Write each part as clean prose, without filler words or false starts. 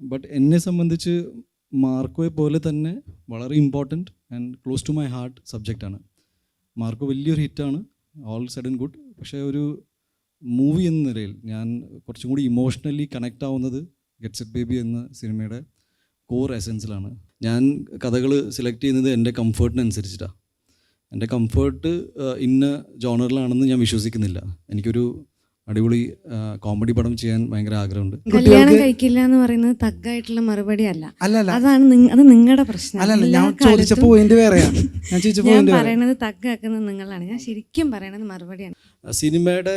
But എന്നെ സംബന്ധിച്ച് മാർക്കോയെ പോലെ തന്നെ വളരെ important and close to my heart സബ്ജക്റ്റാണ്. മാർക്കോ വലിയൊരു ഹിറ്റാണ്, ഓൾ സെഡ് ആൻഡ് ഗുഡ്. പക്ഷേ ഒരു മൂവി എന്ന നിലയിൽ ഞാൻ കുറച്ചും കൂടി ഇമോഷണലി കണക്റ്റ് ആവുന്നത് ഗെറ്റ് സെറ്റ് ബേബി എന്ന സിനിമയുടെ കോർ എസൻസിലാണ്. ഞാൻ കഥകൾ സെലക്ട് ചെയ്യുന്നത് എൻ്റെ കംഫേർട്ടിനനുസരിച്ചിട്ടാണ്. എൻ്റെ കംഫേർട്ട് ഇന്ന ജോണറിലാണെന്ന് ഞാൻ വിശ്വസിക്കുന്നില്ല. എനിക്കൊരു അടിപൊളി കോമഡി പടം ചെയ്യാൻ ഭയങ്കര ആഗ്രഹമുണ്ട്. കല്യാണം കഴിക്കില്ല എന്ന് പറയുന്നത് തഗ്ഗായിട്ടുള്ള മറുപടി അല്ല. അതാണ് അത് നിങ്ങളുടെ പ്രശ്നം. ഞാൻ പറയണത് തഗ്ഗാക്കുന്നത് നിങ്ങളാണ്. ഞാൻ ശരിക്കും പറയണത് മറുപടിയാണ്. സിനിമയുടെ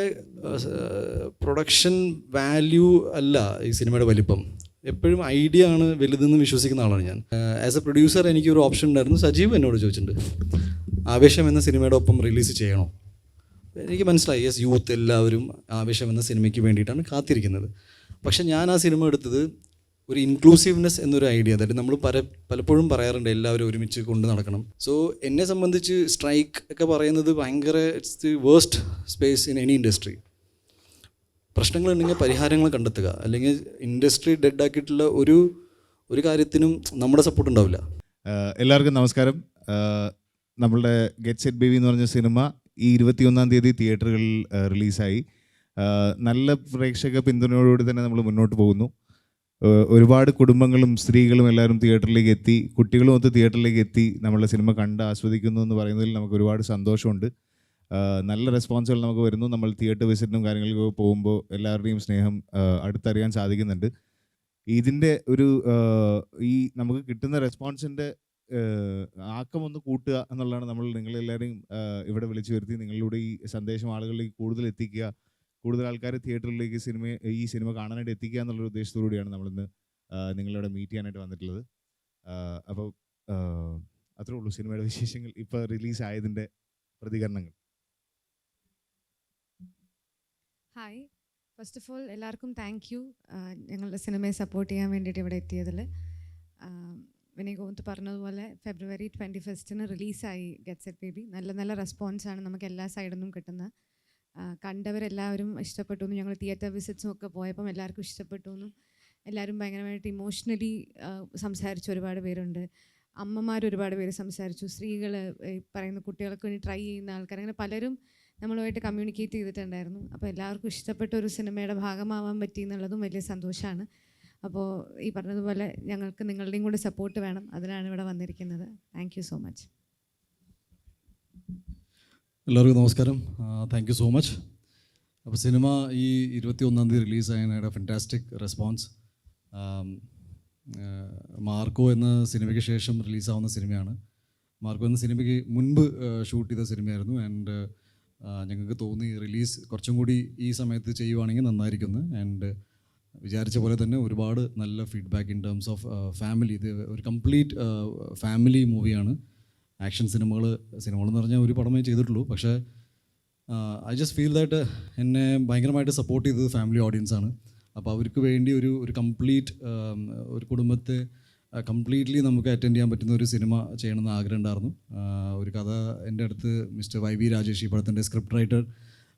പ്രൊഡക്ഷൻ വാല്യൂ അല്ല ഈ സിനിമയുടെ വലിപ്പം. എപ്പോഴും ഐഡിയ ആണ് വലുതെന്ന് വിശ്വസിക്കുന്ന ആളാണ് ഞാൻ. ആസ് എ പ്രൊഡ്യൂസർ എനിക്കൊരു ഓപ്ഷൻ ഉണ്ടായിരുന്നു. സജീവ് എന്നോട് ചോദിച്ചിട്ടുണ്ട്, ആവേശം എന്ന സിനിമയുടെ ഒപ്പം റിലീസ് ചെയ്യണോ. എനിക്ക് മനസ്സിലായി, യെസ്, യൂത്ത് എല്ലാവരും ആവേശം എന്ന സിനിമയ്ക്ക് വേണ്ടിയിട്ടാണ് കാത്തിരിക്കുന്നത്. പക്ഷേ ഞാൻ ആ സിനിമ എടുത്തത് ഒരു ഇൻക്ലൂസീവ്നെസ് എന്നൊരു ഐഡിയ. അതായത് നമ്മൾ പലപ്പോഴും പറയാറുണ്ട് എല്ലാവരും ഒരുമിച്ച് കൊണ്ട് നടക്കണം. സോ എന്നെ സംബന്ധിച്ച് സ്ട്രൈക്ക് ഒക്കെ പറയുന്നത് ഭയങ്കര it's the worst space in any industry. പ്രശ്നങ്ങളുണ്ടെങ്കിൽ പരിഹാരങ്ങൾ കണ്ടെത്തുക, അല്ലെങ്കിൽ ഇൻഡസ്ട്രി ഡെഡ് ആക്കിയിട്ടുള്ള ഒരു കാര്യത്തിനും നമ്മുടെ സപ്പോർട്ട് ഉണ്ടാവില്ല. എല്ലാവർക്കും നമസ്കാരം. നമ്മളുടെ ഗെറ്റ് സെറ്റ് ബേബി എന്ന് പറഞ്ഞ സിനിമ ഈ 21-ാം തീയതി തിയേറ്ററുകളിൽ റിലീസായി. നല്ല പ്രേക്ഷക പിന്തുണയോടുകൂടി തന്നെ നമ്മൾ മുന്നോട്ട് പോകുന്നു. ഒരുപാട് കുടുംബങ്ങളും സ്ത്രീകളും എല്ലാവരും തിയേറ്ററിലേക്ക് എത്തി, കുട്ടികളും ഒത്ത് തിയേറ്ററിലേക്ക് എത്തി നമ്മളുടെ സിനിമ കണ്ട് ആസ്വദിക്കുന്നു എന്ന് പറയുന്നതിൽ നമുക്ക് ഒരുപാട് സന്തോഷമുണ്ട്. നല്ല റെസ്പോൺസുകൾ നമുക്ക് വരുന്നു. നമ്മൾ തിയേറ്റർ വിസിറ്റിനും കാര്യങ്ങൾക്കൊക്കെ പോകുമ്പോൾ എല്ലാവരുടെയും സ്നേഹം അടുത്തറിയാൻ സാധിക്കുന്നുണ്ട്. ഇതിൻ്റെ ഈ നമുക്ക് കിട്ടുന്ന റെസ്പോൺസിൻ്റെ ആക്കമൊന്ന് കൂട്ടുക എന്നുള്ളതാണ്. നമ്മൾ നിങ്ങളെല്ലാവരെയും ഇവിടെ വിളിച്ചു വരുത്തി നിങ്ങളിലൂടെ ഈ സന്ദേശം ആളുകളിലേക്ക് കൂടുതൽ എത്തിക്കുക, കൂടുതൽ ആൾക്കാർ തിയേറ്ററിലേക്ക് ഈ സിനിമ കാണാനായിട്ട് എത്തിക്കുക എന്നുള്ളൊരു ഉദ്ദേശത്തോടുകൂടിയാണ് നമ്മളിന്ന് നിങ്ങളിവിടെ മീറ്റ് ചെയ്യാനായിട്ട് വന്നിട്ടുള്ളത്. അപ്പോൾ അത്രേ ഉള്ളൂ സിനിമയുടെ വിശേഷങ്ങൾ. ഇപ്പോൾ റിലീസായതിൻ്റെ പ്രതികരണങ്ങൾ. ഹായ്, ഫസ്റ്റ് ഓഫ് ഓൾ എല്ലാവർക്കും താങ്ക് യു ഞങ്ങളുടെ സിനിമയെ സപ്പോർട്ട് ചെയ്യാൻ വേണ്ടിയിട്ട് ഇവിടെ എത്തിയതിൽ. വിനയ് ഗോവിന്ദ് പറഞ്ഞതുപോലെ ഫെബ്രുവരി 21 റിലീസായി ഗെറ്റ് സെറ്റ് ബേബി. നല്ല റെസ്പോൺസാണ് നമുക്ക് എല്ലാ സൈഡിൽ നിന്നും കിട്ടുന്നത്. കണ്ടവരെല്ലാവരും ഇഷ്ടപ്പെട്ടു എന്നും, ഞങ്ങൾ തിയേറ്റർ വിസിറ്റ്സും ഒക്കെ പോയപ്പം എല്ലാവർക്കും ഇഷ്ടപ്പെട്ടു എന്നും, എല്ലാവരും ഭയങ്കരമായിട്ട് ഇമോഷണലി സംസാരിച്ച ഒരുപാട് പേരുണ്ട്. അമ്മമാർ ഒരുപാട് പേര് സംസാരിച്ചു, സ്ത്രീകൾ, പറയുന്ന കുട്ടികൾക്ക് വേണ്ടി ട്രൈ ചെയ്യുന്ന ആൾക്കാർ, അങ്ങനെ പലരും നമ്മളുമായിട്ട് കമ്മ്യൂണിക്കേറ്റ് ചെയ്തിട്ടുണ്ടായിരുന്നു. അപ്പോൾ എല്ലാവർക്കും ഇഷ്ടപ്പെട്ട ഒരു സിനിമയുടെ ഭാഗമാവാൻ പറ്റി എന്നുള്ളതും വലിയ സന്തോഷമാണ്. അപ്പോൾ ഈ പറഞ്ഞതുപോലെ ഞങ്ങൾക്ക് നിങ്ങളുടെയും കൂടി സപ്പോർട്ട് വേണം, അതിനാണ് ഇവിടെ വന്നിരിക്കുന്നത്. Thank you so much. എല്ലാവർക്കും നമസ്കാരം. Thank you so much. അപ്പോൾ സിനിമ ഈ 21-ാം തീയതി റിലീസായതിനായിട്ട് ഫാൻറ്റാസ്റ്റിക് റെസ്പോൺസ്. മാർക്കോ എന്ന സിനിമയ്ക്ക് ശേഷം റിലീസാവുന്ന സിനിമയാണ്. മാർക്കോ എന്ന സിനിമയ്ക്ക് മുൻപ് ഷൂട്ട് ചെയ്ത സിനിമയായിരുന്നു. ആൻഡ് ഞങ്ങൾക്ക് തോന്നി റിലീസ് കുറച്ചും കൂടി ഈ സമയത്ത് ചെയ്യുവാണെങ്കിൽ നന്നായിരിക്കുന്നു. ആൻഡ് വിചാരിച്ച പോലെ തന്നെ ഒരുപാട് നല്ല feedback in terms of family. ഇത് ഒരു കംപ്ലീറ്റ് ഫാമിലി മൂവിയാണ്. ആക്ഷൻ സിനിമകളെന്ന് പറഞ്ഞാൽ ഒരു പടമേ ചെയ്തിട്ടുള്ളൂ. പക്ഷേ ഐ ജസ്റ്റ് ഫീൽ ദാറ്റ് എന്നെ ഭയങ്കരമായിട്ട് സപ്പോർട്ട് ചെയ്തത് ഫാമിലി ഓഡിയൻസാണ്. അപ്പോൾ അവർക്ക് വേണ്ടി ഒരു കംപ്ലീറ്റ് ഒരു കുടുംബത്തെ കംപ്ലീറ്റ്ലി നമുക്ക് അറ്റൻഡ് ചെയ്യാൻ പറ്റുന്ന ഒരു സിനിമ ചെയ്യണമെന്ന് ആഗ്രഹം ഉണ്ടായിരുന്നു. ഒരു കഥ എൻ്റെ അടുത്ത് മിസ്റ്റർ YV രാജേഷ്, ഈ പടത്തിൻ്റെ സ്ക്രിപ്റ്റ് റൈറ്റർ,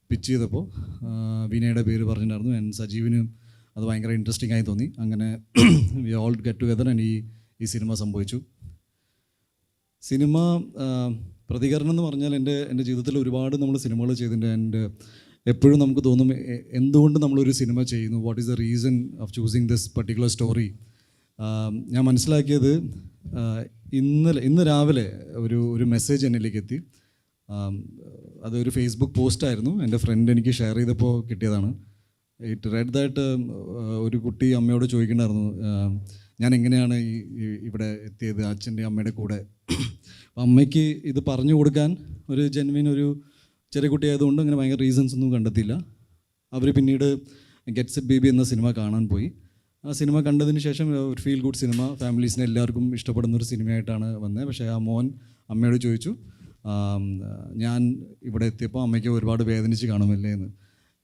പിച്ച് ചെയ്തപ്പോൾ വിനയുടെ പേര് പറഞ്ഞിട്ടുണ്ടായിരുന്നു. ആൻഡ് സജീവിന് അത് ഭയങ്കര ഇൻട്രസ്റ്റിംഗ് ആയി തോന്നി. അങ്ങനെ we all get together and ഈ സിനിമ സംഭവിച്ചു. സിനിമ പ്രതികരണം എന്ന് പറഞ്ഞാൽ എൻ്റെ ജീവിതത്തിൽ ഒരുപാട് നമ്മൾ സിനിമകൾ ചെയ്തിട്ടുണ്ട്. ആൻഡ് എപ്പോഴും നമുക്ക് തോന്നും എന്തുകൊണ്ട് നമ്മളൊരു സിനിമ ചെയ്യുന്നു, what is the reason of choosing this particular story. ഞാൻ മനസ്സിലാക്കിയത് ഇന്ന് രാവിലെ ഒരു മെസ്സേജ് എന്നിലേക്ക് എത്തി. അതൊരു ഫേസ്ബുക്ക് പോസ്റ്റായിരുന്നു, എൻ്റെ ഫ്രണ്ട് എനിക്ക് ഷെയർ ചെയ്തപ്പോൾ കിട്ടിയതാണ്. ഇറ്റ് റെഡ് ദാറ്റ് ഒരു കുട്ടി അമ്മയോട് ചോദിക്കണ്ടായിരുന്നു, ഞാൻ എങ്ങനെയാണ് ഇവിടെ എത്തിയത് അച്ഛൻ്റെ അമ്മയുടെ കൂടെ. അപ്പം അമ്മയ്ക്ക് ഇത് പറഞ്ഞു കൊടുക്കാൻ ഒരു ജെന്വിൻ ഒരു ചെറിയ കുട്ടിയായതുകൊണ്ട് അങ്ങനെ ഭയങ്കര റീസൺസ് ഒന്നും കണ്ടെത്തിയില്ല. അവർ പിന്നീട് ഗെറ്റ് സെറ്റ് ബേബി എന്ന സിനിമ കാണാൻ പോയി. ആ സിനിമ കണ്ടതിന് ശേഷം ഒരു ഫീൽ ഗുഡ് സിനിമ, ഫാമിലീസിനെ എല്ലാവർക്കും ഇഷ്ടപ്പെടുന്നൊരു സിനിമയായിട്ടാണ് വന്നത്. പക്ഷേ ആ മോൻ അമ്മയോട് ചോദിച്ചു, ഞാൻ ഇവിടെ എത്തിയപ്പോൾ അമ്മയ്ക്ക് ഒരുപാട് വേദനിച്ച് കാണുമല്ലേ എന്ന്.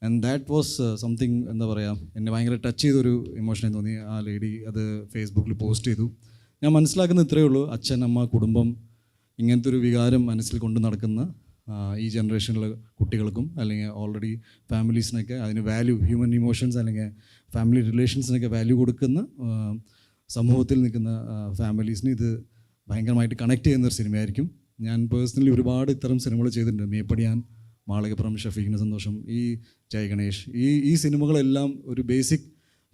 ആൻഡ് ദാറ്റ് വാസ് സംതിങ്, എന്താ പറയുക, എന്നെ ഭയങ്കര ടച്ച് ചെയ്തൊരു ഇമോഷനായി തോന്നി. ആ ലേഡി അത് ഫേസ്ബുക്കിൽ പോസ്റ്റ് ചെയ്തു. ഞാൻ മനസ്സിലാക്കുന്നത് ഇത്രയേ ഉള്ളൂ, അച്ഛൻ, അമ്മ, കുടുംബം, ഇങ്ങനത്തെ ഒരു വികാരം മനസ്സിൽ കൊണ്ട് നടക്കുന്ന ഈ ജനറേഷനിലെ കുട്ടികൾക്കും അല്ലെങ്കിൽ ഓൾറെഡി ഫാമിലീസിനൊക്കെ അതിന് വാല്യൂ, ഹ്യൂമൻ ഇമോഷൻസ് അല്ലെങ്കിൽ ഫാമിലി റിലേഷൻസിനൊക്കെ വാല്യൂ കൊടുക്കുന്ന സമൂഹത്തിൽ നിൽക്കുന്ന ഫാമിലീസിന് ഇത് ഭയങ്കരമായിട്ട് കണക്ട് ചെയ്യുന്നൊരു സിനിമയായിരിക്കും. ഞാൻ പേഴ്സണലി ഒരുപാട് ഇത്തരം സിനിമകൾ ചെയ്തിട്ടുണ്ട്. മേപ്പടിയാൻ, മാളകപ്പുറം, ഷഫീഖിന് സന്തോഷം, ഈ ജയ് ഗണേഷ്, ഈ സിനിമകളെല്ലാം ഒരു ബേസിക്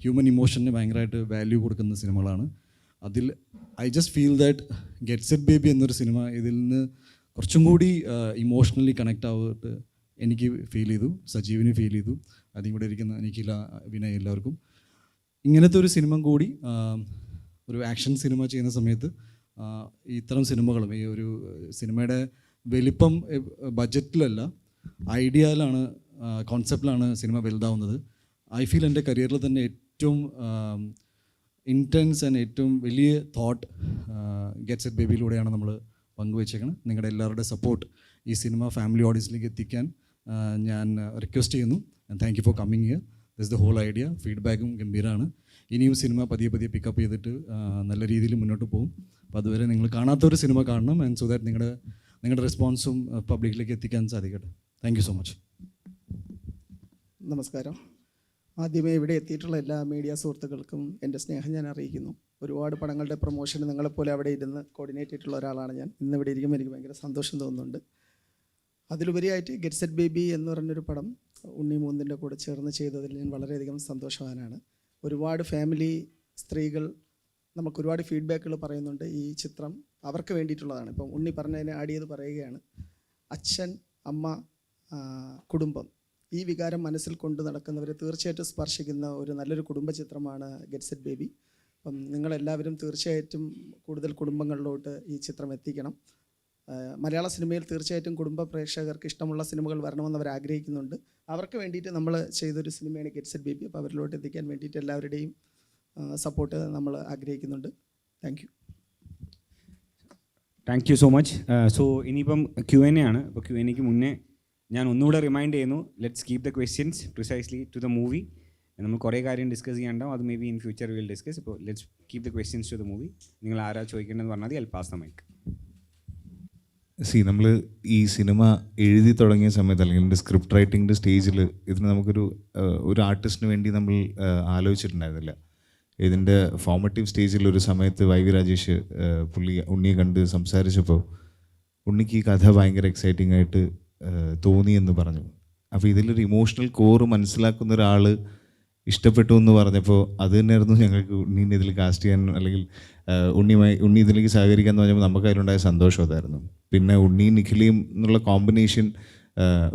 ഹ്യൂമൻ ഇമോഷന് ഭയങ്കരമായിട്ട് വാല്യൂ കൊടുക്കുന്ന സിനിമകളാണ്. അതിൽ I just feel that get Set baby എന്നൊരു സിനിമ ഇതിൽ നിന്ന് കുറച്ചും കൂടി ഇമോഷണലി കണക്റ്റ് ആയിട്ട് എനിക്ക് ഫീൽ ചെയ്തു, സജീവിന് ഫീൽ ചെയ്തു, അതിൽ കൂടെ ഇരിക്കുന്ന എനിക്കില്ല വിനയ് എല്ലാവർക്കും. ഇങ്ങനത്തെ ഒരു സിനിമ കൂടി ഒരു ആക്ഷൻ സിനിമ ചെയ്യുന്ന സമയത്ത് ഇത്തരം സിനിമകളും ഈ ഒരു സിനിമയുടെ വലിപ്പം ബഡ്ജറ്റിലല്ല, ഐഡിയയിലാണ്, കോൺസെപ്റ്റിലാണ് സിനിമ വലുതാവുന്നത്. ഐ ഫീൽ എൻ്റെ കരിയറിൽ തന്നെ ഏറ്റവും ഇൻറ്റൻസ് ആൻഡ് ഏറ്റവും വലിയ തോട്ട് ഗെറ്റ് സെറ്റ് ബേബിയിലൂടെയാണ് നമ്മൾ പങ്കുവെച്ചേക്കണം. നിങ്ങളുടെ എല്ലാവരുടെ സപ്പോർട്ട് ഈ സിനിമ ഫാമിലി ഓഡിയൻസിലേക്ക് എത്തിക്കാൻ ഞാൻ റിക്വസ്റ്റ് ചെയ്യുന്നു. And thank you for coming here. This the whole idea. ഫീഡ്ബാക്കും ഗംഭീരമാണ്. ഇനിയും സിനിമ പതിയെ പിക്കപ്പ് ചെയ്തിട്ട് നല്ല രീതിയിൽ മുന്നോട്ട് പോകും. അപ്പോൾ അതുവരെ നിങ്ങൾ കാണാത്തൊരു സിനിമ കാണണം, ആൻഡ് സോ ദാറ്റ് നിങ്ങളുടെ റെസ്പോൺസും പബ്ലിക്കിലേക്ക് എത്തിക്കാൻ സാധിക്കട്ടെ. Thank you so much. നമസ്കാരം. ആദ്യമേ ഇവിടെ എത്തിയിട്ടുള്ള എല്ലാ മീഡിയ സുഹൃത്തുക്കൾക്കും എൻ്റെ സ്നേഹം ഞാൻ അറിയിക്കുന്നു. ഒരുപാട് പടങ്ങളുടെ പ്രൊമോഷന് നിങ്ങളെപ്പോലെ അവിടെ ഇരുന്ന് കോർഡിനേറ്റ് ചെയ്തിട്ടുള്ള ഒരാളാണ് ഞാൻ. ഇന്ന് ഇവിടെ ഇരിക്കുമ്പോൾ എനിക്ക് ഭയങ്കര സന്തോഷം തോന്നുന്നുണ്ട്. അതിലുപരിയായിട്ട് ഗെറ്റ് സെറ്റ് ബേബി എന്ന് പറഞ്ഞൊരു പടം ഉണ്ണി മൂന്നിൻ്റെ കൂടെ ചേർന്ന് ചെയ്തതിൽ ഞാൻ വളരെയധികം സന്തോഷവാനാണ്. ഒരുപാട് ഫാമിലി സ്ത്രീകൾ നമുക്ക് ഒരുപാട് ഫീഡ്ബാക്കുകൾ പറയുന്നുണ്ട്. ഈ ചിത്രം അവർക്ക് വേണ്ടിയിട്ടുള്ളതാണ്. ഇപ്പം ഉണ്ണി പറഞ്ഞതിനെ ആഡ് ചെയ്ത് പറയുകയാണ്, അച്ഛൻ, അമ്മ, കുടുംബം, ഈ വികാരം മനസ്സിൽ കൊണ്ട് നടക്കുന്നവരെ തീർച്ചയായിട്ടും സ്പർശിക്കുന്ന ഒരു നല്ലൊരു കുടുംബ ചിത്രമാണ് ഗെറ്റ് സെറ്റ് ബേബി. അപ്പം നിങ്ങളെല്ലാവരും തീർച്ചയായിട്ടും കൂടുതൽ കുടുംബങ്ങളിലോട്ട് ഈ ചിത്രം എത്തിക്കണം. മലയാള സിനിമയിൽ തീർച്ചയായിട്ടും കുടുംബ പ്രേക്ഷകർക്ക് ഇഷ്ടമുള്ള സിനിമകൾ വരണമെന്ന് അവർ ആഗ്രഹിക്കുന്നുണ്ട്. അവർക്ക് വേണ്ടിയിട്ട് നമ്മൾ ചെയ്തൊരു സിനിമയാണ് ഗെറ്റ് സെറ്റ് ബേബി. അപ്പോൾ അവരിലോട്ട് എത്തിക്കാൻ വേണ്ടിയിട്ട് എല്ലാവരുടെയും സപ്പോർട്ട് നമ്മൾ ആഗ്രഹിക്കുന്നുണ്ട്. Thank you so much. So ഇനിയിപ്പം Q&A ആണ്. അപ്പോൾ Q&Aക്ക് മുന്നേ ഞാൻ ഒന്നുകൂടെ റിമൈൻഡ് ചെയ്യുന്നു, let's keep the questions precisely to the movie. നമ്മൾ കുറേ കാര്യം ഡിസ്കസ് ചെയ്യാണ്ടാവും, അത് may be in future will discuss. ഇപ്പോൾ let's keep the questions to the movie. നിങ്ങൾ ആരാ ചോദിക്കേണ്ടതെന്ന് പറഞ്ഞാൽ മതി. I pass the mic. നമ്മൾ ഈ സിനിമ എഴുതി തുടങ്ങിയ സമയത്ത് അല്ലെങ്കിൽ എൻ്റെ സ്ക്രിപ്റ്റ് റൈറ്റിങ്ങിൻ്റെ സ്റ്റേജിൽ ഇതിന് ഒരു ആർട്ടിസ്റ്റിന് വേണ്ടി നമ്മൾ ആലോചിച്ചിട്ടുണ്ടായിരുന്നില്ല. ഇതിൻ്റെ ഫോർമറ്റീവ് സ്റ്റേജിൽ ഒരു സമയത്ത് വൈവി രാജേഷ് ഉണ്ണിയെ കണ്ട് സംസാരിച്ചപ്പോൾ ഉണ്ണിക്ക് ഈ കഥ ഭയങ്കര എക്സൈറ്റിംഗ് ആയിട്ട് തോന്നിയെന്ന് പറഞ്ഞു. അപ്പോൾ ഇതിലൊരു ഇമോഷണൽ കോറ് മനസ്സിലാക്കുന്ന ഒരാൾ ഇഷ്ടപ്പെട്ടു എന്ന് പറഞ്ഞപ്പോൾ അത് തന്നെയായിരുന്നു ഞങ്ങൾക്ക് ഉണ്ണീനെ ഇതിൽ കാസ്റ്റ് ചെയ്യാൻ അല്ലെങ്കിൽ ഉണ്ണി ഇതിലേക്ക് സഹകരിക്കാമെന്ന് പറഞ്ഞപ്പോൾ നമുക്ക് അതിലുണ്ടായ സന്തോഷം അതായിരുന്നു. പിന്നെ ഉണ്ണിയും നിഖിലയും എന്നുള്ള കോമ്പിനേഷൻ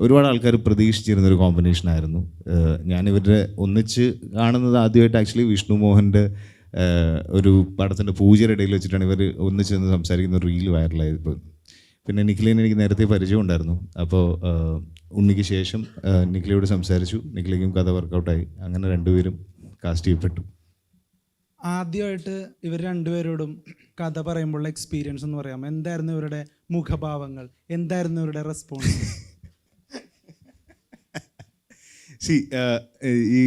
ഒരുപാട് ആൾക്കാർ പ്രതീക്ഷിച്ചിരുന്നൊരു കോമ്പിനേഷനായിരുന്നു. ഞാനിവരുടെ ഒന്നിച്ച് കാണുന്നത് ആദ്യമായിട്ട് ആക്ച്വലി വിഷ്ണു മോഹൻ്റെ ഒരു പടത്തിൻ്റെ പൂജയുടെ ഇടയിൽ വെച്ചിട്ടാണ് ഇവർ ഒന്നിച്ച് നിന്ന് സംസാരിക്കുന്ന ഒരു റീൽ വൈറലായത്. പിന്നെ നിഖിലിനെ എനിക്ക് നേരത്തെ പരിചയം ഉണ്ടായിരുന്നു. അപ്പോൾ ഉണ്ണിക്ക് ശേഷം നിഖിലയോട് സംസാരിച്ചു, നിഖിലയ്ക്കും കഥ വർക്കൗട്ടായി, അങ്ങനെ രണ്ടുപേരും കാസ്റ്റ് ചെയ്യപ്പെട്ടു. ആദ്യമായിട്ട് ഇവർ രണ്ടുപേരോടും കഥ പറയുമ്പോഴുള്ള എക്സ്പീരിയൻസ് എന്ന് പറയാം. എന്തായിരുന്നു ഇവരുടെ മുഖഭാവങ്ങൾ, എന്തായിരുന്നു ഇവരുടെ റെസ്പോൺസ്? ഈ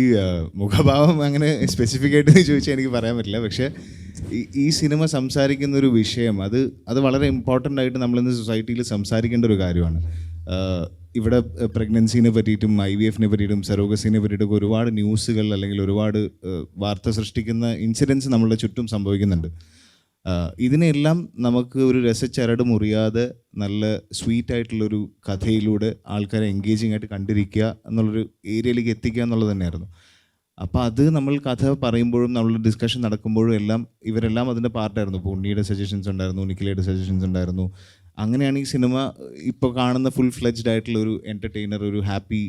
മുഖഭാവം അങ്ങനെ സ്പെസിഫിക് ആയിട്ട് ചോദിച്ചാൽ എനിക്ക് പറയാൻ പറ്റില്ല. പക്ഷേ ഈ സിനിമ സംസാരിക്കുന്ന ഒരു വിഷയം അത് വളരെ ഇമ്പോർട്ടൻ്റ് ആയിട്ട് നമ്മളിന്ന് സൊസൈറ്റിയിൽ സംസാരിക്കേണ്ട ഒരു കാര്യമാണ്. ഇവിടെ പ്രഗ്നൻസിനെ പറ്റിയിട്ടും IVF-നെ പറ്റിയിട്ടും സെറോഗസിനെ പറ്റിയിട്ടൊക്കെ ഒരുപാട് ന്യൂസുകൾ അല്ലെങ്കിൽ ഒരുപാട് വാർത്ത സൃഷ്ടിക്കുന്ന ഇൻസിഡൻസ് നമ്മളുടെ ചുറ്റും സംഭവിക്കുന്നുണ്ട്. ഇതിനെല്ലാം നമുക്ക് ഒരു രസച്ചരട് മുറിയാതെ നല്ല സ്വീറ്റ് ആയിട്ടുള്ളൊരു കഥയിലൂടെ ആൾക്കാരെ എൻഗേജിങ് ആയിട്ട് കണ്ടിരിക്കുക എന്നുള്ളൊരു ഏരിയയിലേക്ക് എത്തിക്കുക എന്നുള്ളത് തന്നെയായിരുന്നു. അപ്പോൾ അത് നമ്മൾ കഥ പറയുമ്പോഴും നമ്മൾ ഡിസ്കഷൻ നടക്കുമ്പോഴും എല്ലാം ഇവരെല്ലാം അതിൻ്റെ പാർട്ടായിരുന്നു. ഇപ്പോൾ ഉണ്ണിയുടെ സജഷൻസ് ഉണ്ടായിരുന്നു, നിഖിലയുടെ സജഷൻസ് ഉണ്ടായിരുന്നു. അങ്ങനെയാണ് ഈ സിനിമ ഇപ്പോൾ കാണുന്ന ഫുൾ ഫ്ലെജ്ഡ് ആയിട്ടുള്ള ഒരു എൻ്റർടൈനർ, ഒരു happy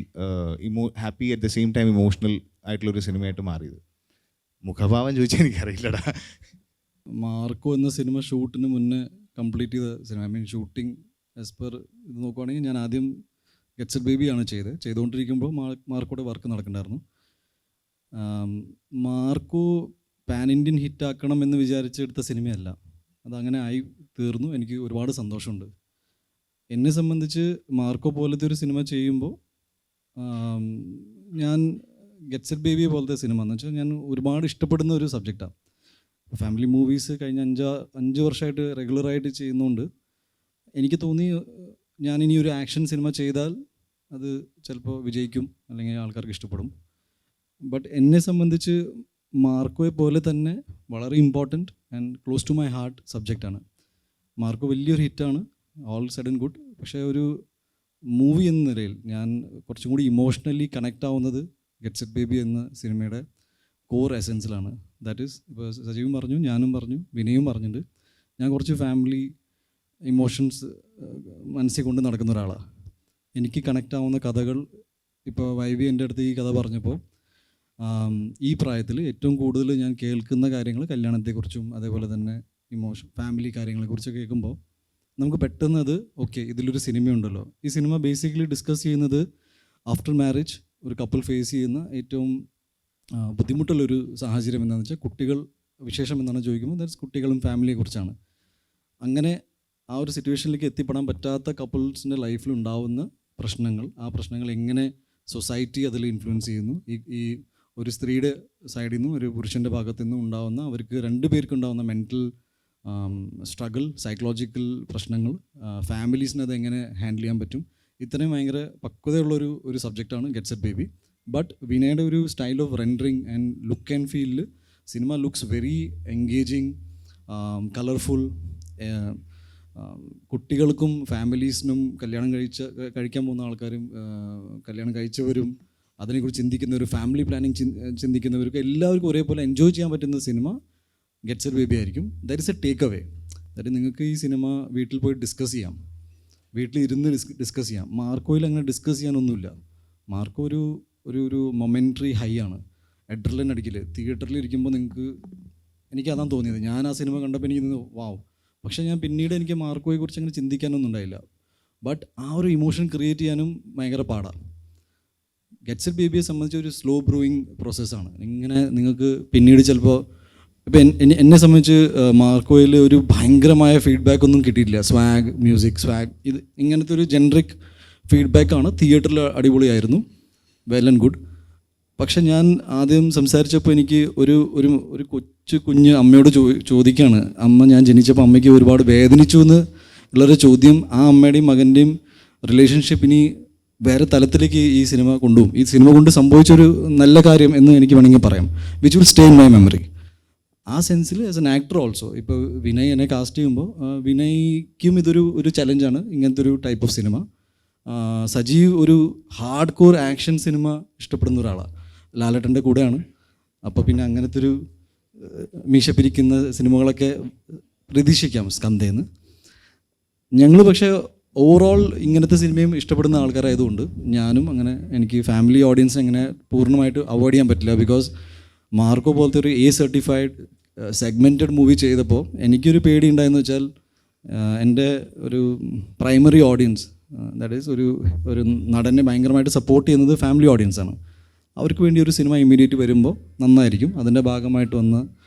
at the same time emotional ആയിട്ടുള്ളൊരു സിനിമയായിട്ട് മാറിയത്. മുഖഭാവം ചോദിച്ചാൽ എനിക്കറിയില്ലടാ. മാർക്കോ എന്ന സിനിമ ഷൂട്ടിന് മുന്നേ കംപ്ലീറ്റ് ചെയ്ത സിനിമ. ഷൂട്ടിംഗ് ആസ് പെർ ഇത് നോക്കുവാണെങ്കിൽ ഞാൻ ആദ്യം ഗെറ്റ് സെറ്റ് ബേബിയാണ് ചെയ്തുകൊണ്ടിരിക്കുമ്പോൾ മാർക്കോയുടെ വർക്ക് നടക്കണ്ടായിരുന്നു. മാർക്കോ പാൻ ഇന്ത്യൻ ഹിറ്റാക്കണം എന്ന് വിചാരിച്ചെടുത്ത സിനിമയല്ല, അതങ്ങനെ ആയി തീർന്നു. എനിക്ക് ഒരുപാട് സന്തോഷമുണ്ട്. എന്നെ സംബന്ധിച്ച് മാർക്കോ പോലത്തെ ഒരു സിനിമ ചെയ്യുമ്പോൾ ഞാൻ ഗെറ്റ് സെറ്റ് ബേബി പോലത്തെ സിനിമ എന്ന് വെച്ചാൽ ഞാൻ ഒരുപാട് ഇഷ്ടപ്പെടുന്ന ഒരു സബ്ജക്റ്റാണ്. ഫാമിലി മൂവീസ് കഴിഞ്ഞ 5 വർഷമായിട്ട് റെഗുലറായിട്ട് ചെയ്യുന്നതുകൊണ്ട് എനിക്ക് തോന്നി ഞാനിനി ഒരു ആക്ഷൻ സിനിമ ചെയ്താൽ അത് ചിലപ്പോൾ വിജയിക്കും, അല്ലെങ്കിൽ ആൾക്കാർക്ക് ഇഷ്ടപ്പെടും. ബട്ട് എന്നെ സംബന്ധിച്ച് മാർക്കോയെ പോലെ തന്നെ വളരെ important and close to my heart സബ്ജക്റ്റാണ്. മാർക്കോ വലിയൊരു ഹിറ്റാണ്, ഓൾ സെഡ് ആൻഡ് ഗുഡ്. പക്ഷേ ഒരു മൂവി എന്ന നിലയിൽ ഞാൻ കുറച്ചും കൂടി ഇമോഷണലി കണക്റ്റ് ആവുന്നത് ഗെറ്റ് സെറ്റ് ബേബി എന്ന സിനിമയുടെ കോർ എസെൻസിലാണ്. ദാറ്റ് ഈസ്, ഇപ്പോൾ സജീവും പറഞ്ഞു, ഞാനും പറഞ്ഞു, വിനയും പറഞ്ഞിട്ടുണ്ട്, ഞാൻ കുറച്ച് ഫാമിലി ഇമോഷൻസ് മനസ്സിൽ കൊണ്ട് നടക്കുന്ന ഒരാളാണ്. എനിക്ക് കണക്റ്റ് ആവുന്ന കഥകൾ, ഇപ്പോൾ വൈവി എൻ്റെ അടുത്ത് ഈ കഥ പറഞ്ഞപ്പോൾ ഈ പ്രായത്തിൽ ഏറ്റവും കൂടുതൽ ഞാൻ കേൾക്കുന്ന കാര്യങ്ങൾ കല്യാണത്തെക്കുറിച്ചും അതേപോലെ തന്നെ ഫാമിലി കാര്യങ്ങളെക്കുറിച്ചൊക്കെ കേൾക്കുമ്പോൾ നമുക്ക് പെട്ടെന്ന് അത് ഓക്കെ, ഇതിലൊരു സിനിമയുണ്ടല്ലോ. ഈ സിനിമ ബേസിക്കലി ഡിസ്കസ് ചെയ്യുന്നത് ആഫ്റ്റർ മാരേജ് ഒരു കപ്പിൾ ഫേസ് ചെയ്യുന്ന ഏറ്റവും ബുദ്ധിമുട്ടുള്ളൊരു സാഹചര്യം എന്താണെന്ന് വെച്ചാൽ കുട്ടികൾ വിശേഷം എന്നാണ് ചോദിക്കുമ്പോൾ ദാറ്റ്സ് കുട്ടികളും ഫാമിലിയെക്കുറിച്ചാണ്. അങ്ങനെ ആ ഒരു സിറ്റുവേഷനിലേക്ക് എത്തിപ്പെടാൻ പറ്റാത്ത കപ്പിൾസിൻ്റെ ലൈഫിൽ ഉണ്ടാവുന്ന പ്രശ്നങ്ങൾ, ആ പ്രശ്നങ്ങൾ എങ്ങനെ സൊസൈറ്റി അതിൽ ഇൻഫ്ലുവൻസ് ചെയ്യുന്നു, ഈ ഒരു സ്ത്രീയുടെ സൈഡിൽ നിന്നും ഒരു പുരുഷൻ്റെ ഭാഗത്തു നിന്നും ഉണ്ടാവുന്ന അവർക്ക് രണ്ടുപേർക്കുണ്ടാവുന്ന മെൻറ്റൽ സ്ട്രഗിൾ, സൈക്കോളജിക്കൽ പ്രശ്നങ്ങൾ, ഫാമിലീസിന് അതെങ്ങനെ ഹാൻഡിൽ ചെയ്യാൻ പറ്റും, ഇത്രയും ഭയങ്കര പക്വതയുള്ളൊരു സബ്ജക്റ്റാണ് ഗെറ്റ് സെറ്റ് ബേബി. ബട്ട് വിനയുടെ ഒരു style of rendering and look and ഫീലിൽ സിനിമ ലുക്സ് വെരി എൻഗേജിങ്, കളർഫുൾ. കുട്ടികൾക്കും ഫാമിലീസിനും കഴിക്കാൻ പോകുന്ന ആൾക്കാരും കല്യാണം കഴിച്ചവരും അതിനെക്കുറിച്ച് ചിന്തിക്കുന്നവരും ഫാമിലി പ്ലാനിങ് ചിന്തിക്കുന്നവർക്കും എല്ലാവർക്കും ഒരേപോലെ എൻജോയ് ചെയ്യാൻ പറ്റുന്ന സിനിമ ഗെറ്റ് സെറ്റ് ബേബി ആയിരിക്കും. That is A take away. That നിങ്ങൾക്ക് ഈ സിനിമ വീട്ടിൽ പോയി ഡിസ്കസ് ചെയ്യാം, വീട്ടിലിരുന്ന് ഡിസ്കസ് ചെയ്യാം. മാർക്കോയിൽ അങ്ങനെ ഡിസ്കസ് ചെയ്യാനൊന്നുമില്ല. മാർക്കോ ഒരു മൊമെൻ്ററി ഹൈ ആണ്, അഡ്രിനലിൻ അടിക്കൽ. തിയേറ്ററിൽ ഇരിക്കുമ്പോൾ എനിക്ക് അതാണ് തോന്നിയത്. ഞാൻ ആ സിനിമ കണ്ടപ്പോൾ എനിക്ക് വാവ്. പക്ഷേ ഞാൻ പിന്നീട് എനിക്ക് മാർക്കോയെക്കുറിച്ച് അങ്ങനെ ചിന്തിക്കാനൊന്നും ഉണ്ടായില്ല. ബട്ട് ആ ഒരു ഇമോഷൻ ക്രിയേറ്റ് ചെയ്യാനും ഭയങ്കര പാടാണ്. ഗെറ്റ് സെറ്റ് ബേബിയെ സംബന്ധിച്ച് ഒരു സ്ലോ ബ്രൂയിങ് പ്രോസസ്സാണ്. ഇങ്ങനെ നിങ്ങൾക്ക് പിന്നീട് ചിലപ്പോൾ ഇപ്പോൾ എന്നെ സംബന്ധിച്ച് മാർക്കോയിൽ ഒരു ഭയങ്കരമായ ഫീഡ്ബാക്ക് ഒന്നും കിട്ടിയിട്ടില്ല. സ്വാഗ്, മ്യൂസിക്, സ്വാഗ്, ഇത് ഇങ്ങനത്തെ ഒരു ജനറിക് ഫീഡ്ബാക്കാണ്. തിയേറ്ററിൽ അടിപൊളിയായിരുന്നു, വെൽ ആൻഡ് ഗുഡ്. പക്ഷെ ഞാൻ ആദ്യം സംസാരിച്ചപ്പോൾ എനിക്ക് ഒരു കുഞ്ഞ് അമ്മയോട് ചോദിക്കുകയാണ്, അമ്മ ഞാൻ ജനിച്ചപ്പോൾ അമ്മയ്ക്ക് ഒരുപാട് വേദനിച്ചു എന്ന് ഉള്ളൊരു ചോദ്യം. ആ അമ്മയുടെയും മകൻ്റെയും റിലേഷൻഷിപ്പ് ഇനി വേറെ തലത്തിലേക്ക് ഈ സിനിമ കൊണ്ടുപോകും. ഈ സിനിമ കൊണ്ട് സംഭവിച്ചൊരു നല്ല കാര്യം എന്ന് എനിക്ക് വേണമെങ്കിൽ പറയാം, which will stay in my memory. ആ സെൻസിൽ ആസ് എൻ ആക്ടർ ഓൾസോ, ഇപ്പോൾ വിനയ് എന്നെ കാസ്റ്റ് ചെയ്യുമ്പോൾ വിനയ്ക്കും ഇതൊരു ചലഞ്ചാണ് ഇങ്ങനത്തെ ഒരു ടൈപ്പ് ഓഫ് സിനിമ. സജീവ് ഒരു ഹാർഡ് കോർ ആക്ഷൻ സിനിമ ഇഷ്ടപ്പെടുന്ന ഒരാളാണ്, ലാലേട്ടൻ്റെ കൂടെയാണ്. അപ്പോൾ പിന്നെ അങ്ങനത്തെ ഒരു മീശ പിരിക്കുന്ന സിനിമകളൊക്കെ പ്രതീക്ഷിക്കാം സ്കന്ദേന്ന്. ഞങ്ങൾ പക്ഷേ ഓവറോൾ ഇങ്ങനത്തെ സിനിമയും ഇഷ്ടപ്പെടുന്ന ആൾക്കാരായതുകൊണ്ട് ഞാനും അങ്ങനെ എനിക്ക് ഫാമിലി ഓഡിയൻസിനെ അങ്ങനെ പൂർണ്ണമായിട്ട് അവോയ്ഡ് ചെയ്യാൻ പറ്റില്ല. ബിക്കോസ് മാർക്കോ പോലത്തെ ഒരു സർട്ടിഫൈഡ് സെഗ്മെൻറ്റഡ് മൂവി ചെയ്തപ്പോൾ എനിക്കൊരു പേടി ഉണ്ടായെന്ന് വെച്ചാൽ എൻ്റെ ഒരു പ്രൈമറി ഓഡിയൻസ്, ദാറ്റ് ഈസ് ഒരു നടനെ ഭയങ്കരമായിട്ട് സപ്പോർട്ട് ചെയ്യുന്നത് ഫാമിലി ഓഡിയൻസാണ്. അവർക്ക് വേണ്ടി ഒരു സിനിമ ഇമ്മീഡിയറ്റ് വരുമ്പോൾ നന്നായിരിക്കും. അതിൻ്റെ ഭാഗമായിട്ട് വന്ന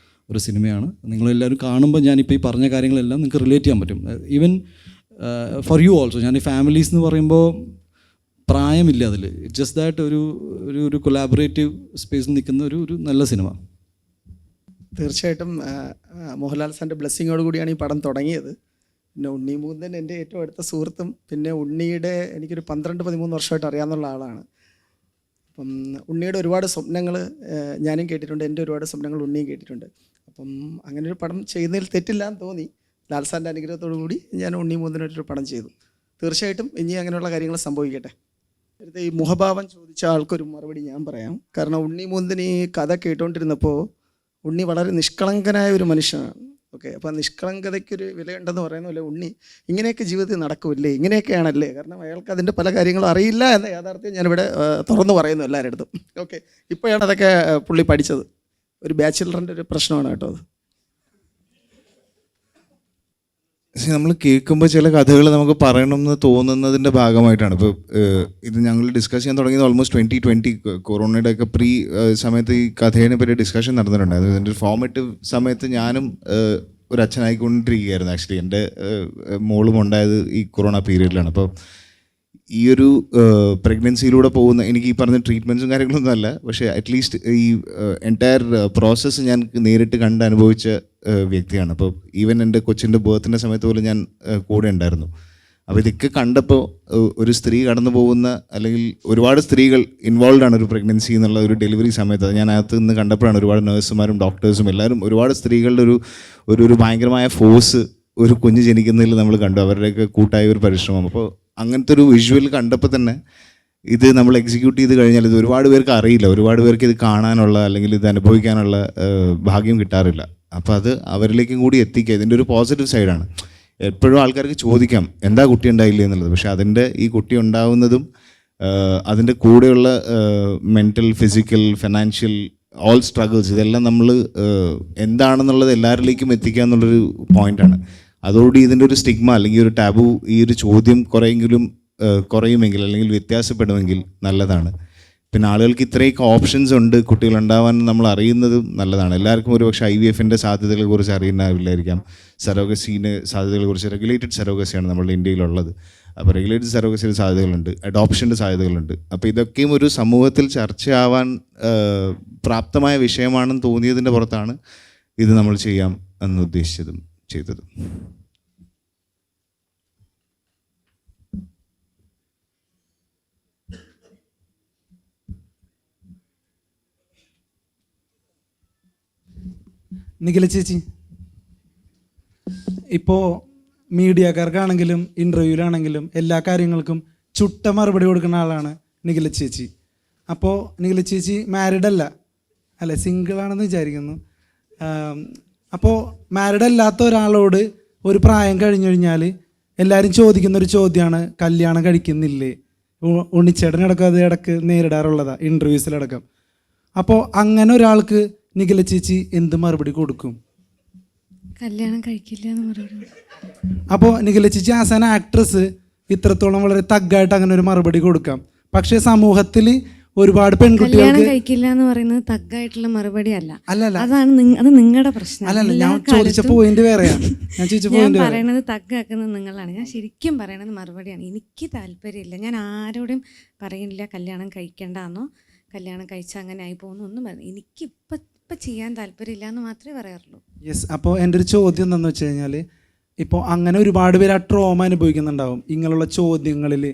ഒരു സിനിമയാണ്. നിങ്ങളെല്ലാവരും കാണുമ്പോൾ ഞാനിപ്പോൾ ഈ പറഞ്ഞ കാര്യങ്ങളെല്ലാം നിങ്ങൾക്ക് റിലേറ്റ് ചെയ്യാൻ പറ്റും. Even for you also. ഞാൻ ഈ ഫാമിലീസ് എന്ന് പറയുമ്പോൾ പ്രായമില്ല അതിൽ. ഇറ്റ്സ് ജസ്റ്റ് ദാറ്റ് ഒരു കൊലാബറേറ്റീവ് സ്പേസിൽ നിൽക്കുന്ന ഒരു നല്ല സിനിമ. തീർച്ചയായിട്ടും മോഹൻലാൽ സാറിൻ്റെ ബ്ലെസ്സിങ്ങോട് കൂടിയാണ് ഈ പടം തുടങ്ങിയത്. പിന്നെ ഉണ്ണി മുകുന്ദൻ എൻ്റെ ഏറ്റവും അടുത്ത സുഹൃത്തും പിന്നെ ഉണ്ണിയുടെ എനിക്കൊരു 12-13 വർഷമായിട്ട് അറിയാവുന്ന ആളാണ്. അപ്പം ഉണ്ണിയുടെ ഒരുപാട് സ്വപ്നങ്ങൾ ഞാനും കേട്ടിട്ടുണ്ട്, എൻ്റെ ഒരുപാട് സ്വപ്നങ്ങൾ ഉണ്ണിയും കേട്ടിട്ടുണ്ട്. അപ്പം അങ്ങനെ ഒരു പടം ചെയ്യുന്നതിൽ തെറ്റില്ല എന്ന് തോന്നി. ലാൽ സാറിൻ്റെ അനുഗ്രഹത്തോടു കൂടി ഞാൻ ഉണ്ണി മുകുന്ദനായിട്ടൊരു പടം ചെയ്തു. തീർച്ചയായിട്ടും ഇനി അങ്ങനെയുള്ള കാര്യങ്ങൾ സംഭവിക്കട്ടെ. അടുത്ത ഈ മുഖഭാവം ചോദിച്ച ആൾക്കൊരു മറുപടി ഞാൻ പറയാം. കാരണം ഉണ്ണി മുകുന്ദൻ ഈ കഥ കേട്ടുകൊണ്ടിരുന്നപ്പോൾ ഉണ്ണി വളരെ നിഷ്കളങ്കനായ ഒരു മനുഷ്യനാണ്. ഓക്കെ, അപ്പോൾ നിഷ്കളങ്കതയ്ക്കൊരു വിലയുണ്ടെന്ന് പറയുന്ന പോലെ ഉണ്ണി ഇങ്ങനെയൊക്കെ ജീവിതത്തിൽ നടക്കില്ലേ, ഇങ്ങനെയൊക്കെയാണല്ലേ. കാരണം അയാൾക്ക് അതിൻ്റെ പല കാര്യങ്ങളും അറിയില്ല എന്ന യാഥാർത്ഥ്യം ഞാനിവിടെ തുറന്നു പറയുന്നു എല്ലാവരുടെ അടുത്തും. ഓക്കെ, ഇപ്പോഴാണ് അതൊക്കെ പുള്ളി പഠിച്ചത്. ഒരു ബാച്ചിലറിൻ്റെ ഒരു പ്രശ്നമാണ് കേട്ടോ അത്. പക്ഷേ നമ്മൾ കേൾക്കുമ്പോൾ ചില കഥകൾ നമുക്ക് പറയണമെന്ന് തോന്നുന്നതിൻ്റെ ഭാഗമായിട്ടാണ്. ഇപ്പോൾ ഇത് ഞങ്ങൾ ഡിസ്കസ് ചെയ്യാൻ തുടങ്ങിയത് ഓൾമോസ്റ്റ് 2020 കൊറോണയുടെ ഒക്കെ സമയത്ത് ഈ കഥയെ പറ്റി ഡിസ്കഷൻ നടന്നിട്ടുണ്ടായിരുന്നു. ഇതിൻ്റെ ഒരു ഫോർമേറ്റീവ് സമയത്ത് ഞാനും ഒരു അച്ഛനായിക്കൊണ്ടിരിക്കുകയായിരുന്നു. ആക്ച്വലി എൻ്റെ മോളും ഉണ്ടായത് ഈ കൊറോണ പീരീഡിലാണ്. അപ്പോൾ ഈ ഒരു പ്രഗ്നൻസിയിലൂടെ പോകുന്ന എനിക്ക് ഈ പറഞ്ഞ ട്രീറ്റ്മെൻറ്റ്സും കാര്യങ്ങളൊന്നും അല്ല, പക്ഷേ അറ്റ്ലീസ്റ്റ് ഈ എൻറ്റയർ പ്രോസസ്സ് ഞാൻ നേരിട്ട് കണ്ട് അനുഭവിച്ച വ്യക്തിയാണ്. അപ്പോൾ ഈവൻ എൻ്റെ കൊച്ചിൻ്റെ ബർത്തിൻ്റെ സമയത്ത് പോലും ഞാൻ കൂടെ ഉണ്ടായിരുന്നു. അപ്പോൾ ഇതൊക്കെ കണ്ടപ്പോൾ ഒരു സ്ത്രീ കടന്നു പോകുന്ന, അല്ലെങ്കിൽ ഒരുപാട് സ്ത്രീകൾ ഇൻവോൾവ് ആണ് ഒരു പ്രഗ്നൻസി എന്നുള്ള ഒരു ഡെലിവറി സമയത്ത്. അത് ഞാൻ അകത്ത് നിന്ന് കണ്ടപ്പോഴാണ് ഒരുപാട് നഴ്സുമാരും ഡോക്ടേഴ്സും എല്ലാവരും, ഒരുപാട് സ്ത്രീകളുടെ ഒരു ഭയങ്കരമായ ഫോഴ്സ് ഒരു കുഞ്ഞ് ജനിക്കുന്നതിൽ നമ്മൾ കണ്ടു, അവരുടെയൊക്കെ കൂട്ടായ ഒരു പരിശ്രമം. അപ്പോൾ അങ്ങനത്തെ ഒരു വിഷ്വൽ കണ്ടപ്പോൾ തന്നെ ഇത് നമ്മൾ എക്സിക്യൂട്ട് ചെയ്ത് കഴിഞ്ഞാൽ ഇത് ഒരുപാട് പേർക്ക് അറിയില്ല, ഒരുപാട് പേർക്ക് ഇത് കാണാനുള്ള അല്ലെങ്കിൽ ഇത് അനുഭവിക്കാനുള്ള ഭാഗ്യം കിട്ടാറില്ല. അപ്പോൾ അത് അവരിലേക്കും കൂടി എത്തിക്കുക, ഇതിൻ്റെ ഒരു പോസിറ്റീവ് സൈഡാണ്. എപ്പോഴും ആൾക്കാർക്ക് ചോദിക്കാം എന്താ കുട്ടി ഉണ്ടായില്ലേ എന്നുള്ളത്, പക്ഷേ അതിൻ്റെ ഈ കുട്ടി ഉണ്ടാവുന്നതും അതിൻ്റെ കൂടെയുള്ള mental, physical, financial all struggles ഇതെല്ലാം നമ്മൾ എന്താണെന്നുള്ളത് എല്ലാവരിലേക്കും എത്തിക്കുക എന്നുള്ളൊരു പോയിൻ്റാണ്. അതോടുകൂടി ഇതിൻ്റെ ഒരു സ്റ്റിഗ്മ അല്ലെങ്കിൽ ഒരു ടാബു, ഈ ഒരു ചോദ്യം കുറെയെങ്കിലും കുറയുമെങ്കിൽ അല്ലെങ്കിൽ വ്യത്യാസപ്പെടുമെങ്കിൽ നല്ലതാണ്. പിന്നെ ആളുകൾക്ക് ഇത്രയൊക്കെ ഓപ്ഷൻസ് ഉണ്ട് കുട്ടികളുണ്ടാവാൻ നമ്മൾ അറിയുന്നതും നല്ലതാണ്. എല്ലാവർക്കും ഒരു പക്ഷേ IVF-ൻ്റെ സാധ്യതകളെക്കുറിച്ച് അറിയുന്നവരില്ലായിരിക്കാം, സറോഗസീൻ്റെ സാധ്യതകളെക്കുറിച്ച്. റെഗുലേറ്റഡ് സറോഗസിയാണ് നമ്മുടെ ഇന്ത്യയിലുള്ളത്. അപ്പോൾ റെഗുലേറ്റഡ് സറോഗസിയുടെ സാധ്യതകളുണ്ട്, അഡോപ്ഷൻ്റെ സാധ്യതകളുണ്ട്. അപ്പോൾ ഇതൊക്കെയും ഒരു സമൂഹത്തിൽ ചർച്ചയാവാൻ പ്രാപ്തമായ വിഷയമാണെന്ന് തോന്നിയതിൻ്റെ പുറത്താണ് ഇത് നമ്മൾ ചെയ്യാം എന്ന് ഉദ്ദേശിച്ചതും ചെയ്തത്. നിഖില ചേച്ചി, ഇപ്പോൾ മീഡിയക്കാർക്കാണെങ്കിലും ഇൻ്റർവ്യൂവിലാണെങ്കിലും എല്ലാ കാര്യങ്ങൾക്കും ചുട്ട മറുപടി കൊടുക്കുന്ന ആളാണ് നിഖില ചേച്ചി. അപ്പോൾ നിഖില ചേച്ചി മാരീഡ് അല്ല സിംഗിളാണെന്ന് വിചാരിക്കുന്നു. അപ്പോൾ മാരീഡ് അല്ലാത്ത ഒരാളോട് ഒരു പ്രായം കഴിഞ്ഞു കഴിഞ്ഞാൽ എല്ലാവരും ചോദിക്കുന്ന ഒരു ചോദ്യമാണ് കല്യാണം കഴിക്കുന്നില്ലേ. ഉണ്ണിച്ചേട്ടനടക്കം അത് ഇടക്ക് നേരിടാറുള്ളതാണ് ഇൻ്റർവ്യൂസിലടക്കം. അപ്പോൾ അങ്ങനെ ഒരാൾക്ക് നിഖില ചേച്ചി എന്ത് മറുപടി കൊടുക്കും? കല്യാണം കഴിക്കില്ല എന്ന് മറുപടി. അപ്പോൾ നിഖില ചേച്ചി ആസ് ആൻ ആക്ട്രസ് ഇത്രത്തോളം വളരെ തഗ്ഗായിട്ട് അങ്ങനെ ഒരു മറുപടി കൊടുക്കാം. പക്ഷേ സമൂഹത്തിൽ ഒരുപാട് പെൺകുട്ടികൾക്ക് കല്യാണം കഴിക്കില്ല എന്ന് പറയുന്നത് തഗ്ഗായിട്ടുള്ള മറുപടി അല്ല. അതാണ് അത് നിങ്ങളുടെ പ്രശ്നം. അല്ലല്ല, ഞാൻ ചോദിച്ച പോയിന്റ് വേറെയാണ്. ഞാൻ പറയണത് തഗ്ഗാക്കുന്നത് നിങ്ങളാണ്. ഞാൻ ശരിക്കും പറയണത് മറുപടിയാണ്. എനിക്ക് താല്പര്യമില്ല. ഞാൻ ആരോടും പറയില്ല കല്യാണം കഴിക്കേണ്ടെന്നോ കല്യാണം കഴിച്ചാൽ അങ്ങനെ ആയി പോകുന്നു ഒന്നും പറഞ്ഞു. എനിക്ക് ഇപ്പം ചെയ്യാൻ താല്പര്യമില്ല എന്ന് മാത്രമേ പറയാറുള്ളൂ. യെസ്. അപ്പോൾ എൻ്റെ ഒരു ചോദ്യം എന്താണെന്ന് വെച്ച് കഴിഞ്ഞാൽ, ഇപ്പോൾ അങ്ങനെ ഒരുപാട് പേര് ആ ട്രോമ അനുഭവിക്കുന്നുണ്ടാവും ഇങ്ങനെയുള്ള ചോദ്യങ്ങളിൽ,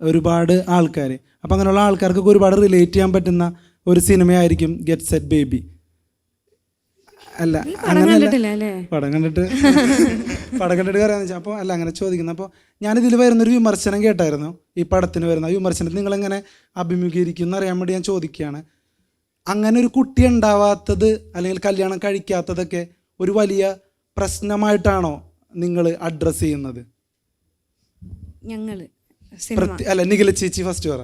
ഒരുപാട് ആൾക്കാർ. അപ്പോൾ അങ്ങനെയുള്ള ആൾക്കാർക്കൊക്കെ ഒരുപാട് റിലേറ്റ് ചെയ്യാൻ പറ്റുന്ന ഒരു സിനിമയായിരിക്കും ഗെറ്റ് സെറ്റ് ബേബി. അല്ല അങ്ങനെയല്ല, പടം കണ്ടിട്ട് പറയാന്ന് വെച്ചാൽ. അപ്പോൾ അല്ല അങ്ങനെ ചോദിക്കുന്നത്. അപ്പോൾ ഞാനിതിൽ വരുന്നൊരു വിമർശനം കേട്ടായിരുന്നു, ഈ പടത്തിന് വരുന്ന വിമർശനത്തിൽ നിങ്ങളെങ്ങനെ അഭിമുഖീകരിക്കും എന്നറിയാൻ വേണ്ടി ഞാൻ ചോദിക്കുകയാണ്. അങ്ങനെ ഒരു കുട്ടി ഉണ്ടാവാത്തത് അല്ലെങ്കിൽ കല്യാണം കഴിക്കാത്തതൊക്കെ ഒരു വലിയ പ്രശ്നമായിട്ടാണോ നിങ്ങൾ അഡ്രസ്സ് ചെയ്യുന്നത്? അല്ല, നിഖില ചേച്ചി ഫസ്റ്റ് പറ.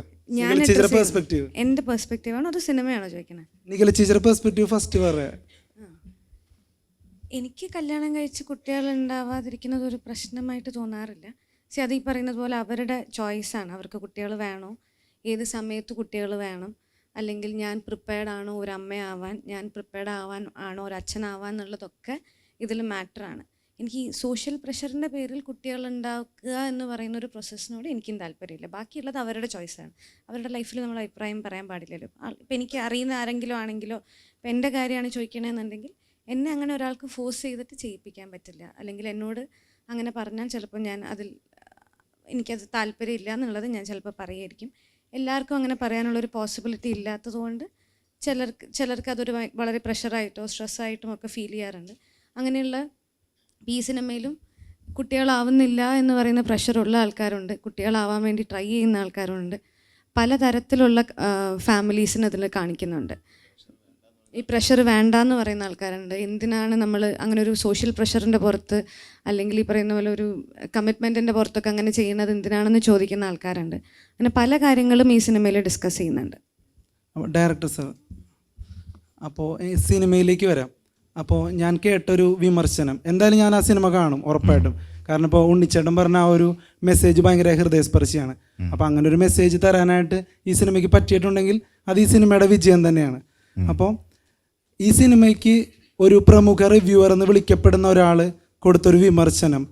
എൻ്റെ പെർസ്പെക്റ്റീവ് ആണോ അതോ സിനിമയാണോ ചോദിക്കണേ? നിഖില ചേച്ചിയുടെ പെർസ്പെക്റ്റീവ് ഫസ്റ്റ് പറ. എനിക്ക് കല്യാണം കഴിച്ച് കുട്ടികൾ ഉണ്ടാവാതിരിക്കുന്നത് ഒരു പ്രശ്നമായിട്ട് തോന്നാറില്ല. പക്ഷെ അത് ഈ പറയുന്നത് പോലെ അവരുടെ ചോയ്സാണ്. അവർക്ക് കുട്ടികൾ വേണോ, ഏത് സമയത്ത് കുട്ടികൾ വേണം, അല്ലെങ്കിൽ ഞാൻ പ്രിപ്പയർഡ് ആണോ ഒരു അമ്മയാവാൻ, ഞാൻ പ്രിപ്പയർഡ് ആവാൻ ആണോ ഒരു അച്ഛനാവാൻ എന്നുള്ളതൊക്കെ ഇതിൽ മാറ്ററാണ്. എനിക്ക് ഈ സോഷ്യൽ പ്രഷറിൻ്റെ പേരിൽ കുട്ടികൾ ഉണ്ടാക്കുക എന്ന് പറയുന്ന ഒരു പ്രോസസ്സിനോട് എനിക്കും താല്പര്യമില്ല. ബാക്കിയുള്ളത് അവരുടെ ചോയ്സാണ്. അവരുടെ ലൈഫിൽ നമ്മൾ അഭിപ്രായം പറയാൻ പാടില്ലല്ലോ. ഇപ്പം എനിക്ക് അറിയുന്ന ആരെങ്കിലും ആണെങ്കിലോ, ഇപ്പം എൻ്റെ കാര്യമാണ് ചോദിക്കണമെന്നുണ്ടെങ്കിൽ എന്നെ അങ്ങനെ ഒരാൾക്ക് ഫോഴ്സ് ചെയ്തിട്ട് ചെയ്യിപ്പിക്കാൻ പറ്റില്ല. അല്ലെങ്കിൽ എന്നോട് അങ്ങനെ പറഞ്ഞാൽ ചിലപ്പോൾ ഞാൻ എനിക്കത് താല്പര്യമില്ല എന്നുള്ളത് ഞാൻ ചിലപ്പോൾ പറയുമായിരിക്കും. എല്ലാവർക്കും അങ്ങനെ പറയാനുള്ളൊരു പോസിബിലിറ്റി ഇല്ലാത്തതുകൊണ്ട് ചിലർക്ക് അതൊരു വളരെ പ്രഷറായിട്ടോ സ്ട്രെസ്സായിട്ടും ഒക്കെ ഫീൽ ചെയ്യാറുണ്ട്. അങ്ങനെയുള്ള ഈ സിനിമയിലും കുട്ടികളാവുന്നില്ല എന്ന് പറയുന്ന പ്രഷറുള്ള ആൾക്കാരുണ്ട്, കുട്ടികളാവാൻ വേണ്ടി ട്രൈ ചെയ്യുന്ന ആൾക്കാരുണ്ട്, പലതരത്തിലുള്ള ഫാമിലീസിന് അതിൽ കാണിക്കുന്നുണ്ട്. ഈ പ്രഷർ വേണ്ടാന്ന് പറയുന്ന ആൾക്കാരുണ്ട്. എന്തിനാണ് നമ്മൾ അങ്ങനെ ഒരു സോഷ്യൽ പ്രഷറിൻ്റെ പുറത്ത് അല്ലെങ്കിൽ ഈ പറയുന്ന പോലെ ഒരു കമ്മിറ്റ്മെൻറ്റിൻ്റെ പുറത്തൊക്കെ അങ്ങനെ ചെയ്യുന്നത് എന്തിനാണെന്ന് ചോദിക്കുന്ന ആൾക്കാരുണ്ട്. അങ്ങനെ പല കാര്യങ്ങളും ഈ സിനിമയിൽ ഡിസ്കസ് ചെയ്യുന്നുണ്ട്. ഡയറക്ടർ സർ, അപ്പോൾ ഈ സിനിമയിലേക്ക് വരാം. അപ്പോൾ ഞാൻ കേട്ടൊരു വിമർശനം, എന്തായാലും ഞാൻ ആ സിനിമ കാണും ഉറപ്പായിട്ടും. കാരണം ഇപ്പോൾ ഉണ്ണിച്ചേട്ടൻ പറഞ്ഞ ആ ഒരു മെസ്സേജ് ഭയങ്കര ഹൃദയസ്പർശിയാണ്. അപ്പോൾ അങ്ങനെ ഒരു മെസ്സേജ് തരാനായിട്ട് ഈ സിനിമയ്ക്ക് പറ്റിയിട്ടുണ്ടെങ്കിൽ അത് ഈ സിനിമയുടെ വിജയം തന്നെയാണ്. അപ്പോൾ ഈ സിനിമയ്ക്ക് ഒരു പ്രമുഖ റിവ്യൂവർ എന്ന് വിളിക്കപ്പെടുന്ന ഒരാൾ കൊടുത്തൊരു വിമർശനം,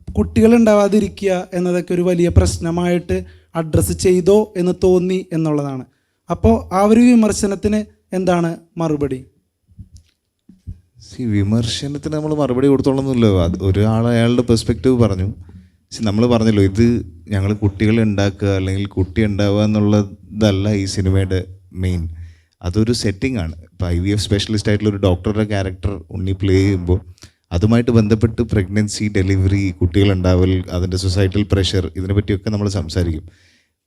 കുട്ടികൾ ഉണ്ടാവാതിരിക്കുക എന്നതൊക്കെ ഒരു വലിയ പ്രശ്നമായിട്ട് അഡ്രസ്സ് ചെയ്തോ എന്ന് തോന്നി എന്നുള്ളതാണ്. അപ്പോൾ ആ ഒരു വിമർശനത്തിന് എന്താണ് മറുപടി? വിമർശനത്തിന് നമ്മൾ മറുപടി കൊടുത്തോളന്നില്ലല്ലോ. ഒരാൾ അയാളുടെ പെർസ്പെക്റ്റീവ് പറഞ്ഞു, പക്ഷെ നമ്മൾ പറഞ്ഞല്ലോ, ഇത് ഞങ്ങൾ കുട്ടികളെ ഉണ്ടാക്കുക അല്ലെങ്കിൽ കുട്ടി ഉണ്ടാവുക എന്നുള്ളതല്ല ഈ സിനിമയുടെ മെയിൻ. അതൊരു സെറ്റിംഗ് ആണ്. ഇപ്പോൾ IVF സ്പെഷ്യലിസ്റ്റ് ആയിട്ടുള്ള ഒരു ഡോക്ടറുടെ ക്യാരക്ടർ ഉണ്ണി പ്ലേ ചെയ്യുമ്പോൾ അതുമായിട്ട് ബന്ധപ്പെട്ട് പ്രഗ്നൻസി, ഡെലിവറി, കുട്ടികളുണ്ടാവൽ, അതിൻ്റെ സൊസൈറ്റൽ പ്രഷർ, ഇതിനെപ്പറ്റിയൊക്കെ നമ്മൾ സംസാരിക്കും.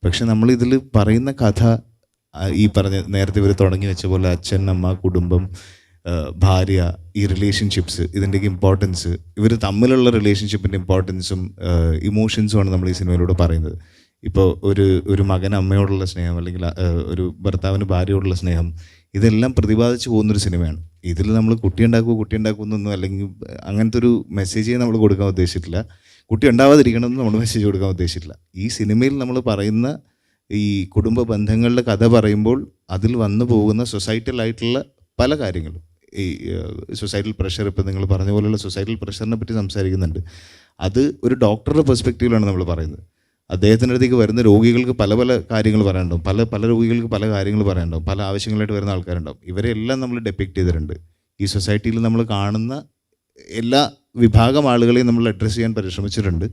പക്ഷെ നമ്മളിതിൽ പറയുന്ന കഥ ഈ പറഞ്ഞ നേരത്തെ ഇവർ തുടങ്ങി വെച്ച പോലെ അച്ഛൻ, അമ്മ, കുടുംബം, ഭാര്യ, ഈ റിലേഷൻഷിപ്സ്, ഇതിൻ്റെയൊക്കെ ഇമ്പോർട്ടൻസ്, ഇവർ തമ്മിലുള്ള റിലേഷൻഷിപ്പിൻ്റെ ഇമ്പോർട്ടൻസും ഇമോഷൻസുമാണ് നമ്മൾ ഈ സിനിമയിലൂടെ പറയുന്നത്. ഇപ്പോൾ ഒരു മകൻ അമ്മയോടുള്ള സ്നേഹം, അല്ലെങ്കിൽ ഒരു ഭർത്താവിന് ഭാര്യയോടുള്ള സ്നേഹം, ഇതെല്ലാം പ്രതിപാദിച്ചു പോകുന്നൊരു സിനിമയാണ്. ഇതിൽ നമ്മൾ കുട്ടി ഉണ്ടാക്കുമെന്നൊന്നും അല്ലെങ്കിൽ അങ്ങനത്തെ ഒരു മെസ്സേജേ നമ്മൾ കൊടുക്കാൻ ഉദ്ദേശിച്ചിട്ടില്ല. കുട്ടി ഉണ്ടാവാതിരിക്കണമെന്ന് നമ്മൾ മെസ്സേജ് കൊടുക്കാൻ ഉദ്ദേശിച്ചിട്ടില്ല. ഈ സിനിമയിൽ നമ്മൾ പറയുന്ന ഈ കുടുംബ ബന്ധങ്ങളുടെ കഥ പറയുമ്പോൾ അതിൽ വന്നു പോകുന്ന സൊസൈറ്റലായിട്ടുള്ള പല കാര്യങ്ങളും, ഈ സൊസൈറ്റൽ പ്രഷർ, ഇപ്പോൾ നിങ്ങൾ പറഞ്ഞ പോലെയുള്ള സൊസൈറ്റൽ പ്രഷറിനെ പറ്റി സംസാരിക്കുന്നുണ്ട്. അത് ഒരു ഡോക്ടറുടെ പെർസ്പെക്റ്റീവിലാണ് നമ്മൾ പറയുന്നത്. അദ്ദേഹത്തിൻ്റെ അടുത്തേക്ക് വരുന്ന രോഗികൾക്ക് പല പല കാര്യങ്ങൾ പറയാനുണ്ടാവും, പല രോഗികൾക്ക് പല കാര്യങ്ങൾ പറയാനുണ്ടാവും, പല ആവശ്യങ്ങളായിട്ട് വരുന്ന ആൾക്കാരുണ്ടാവും. ഇവരെല്ലാം നമ്മൾ ഡെപ്പിക്റ്റ് ചെയ്തിട്ടുണ്ട്. ഈ സൊസൈറ്റിയിൽ നമ്മൾ കാണുന്ന എല്ലാ വിഭാഗം ആളുകളെയും നമ്മൾ അഡ്രസ്സ് ചെയ്യാൻ പരിശ്രമിച്ചിട്ടുണ്ട്.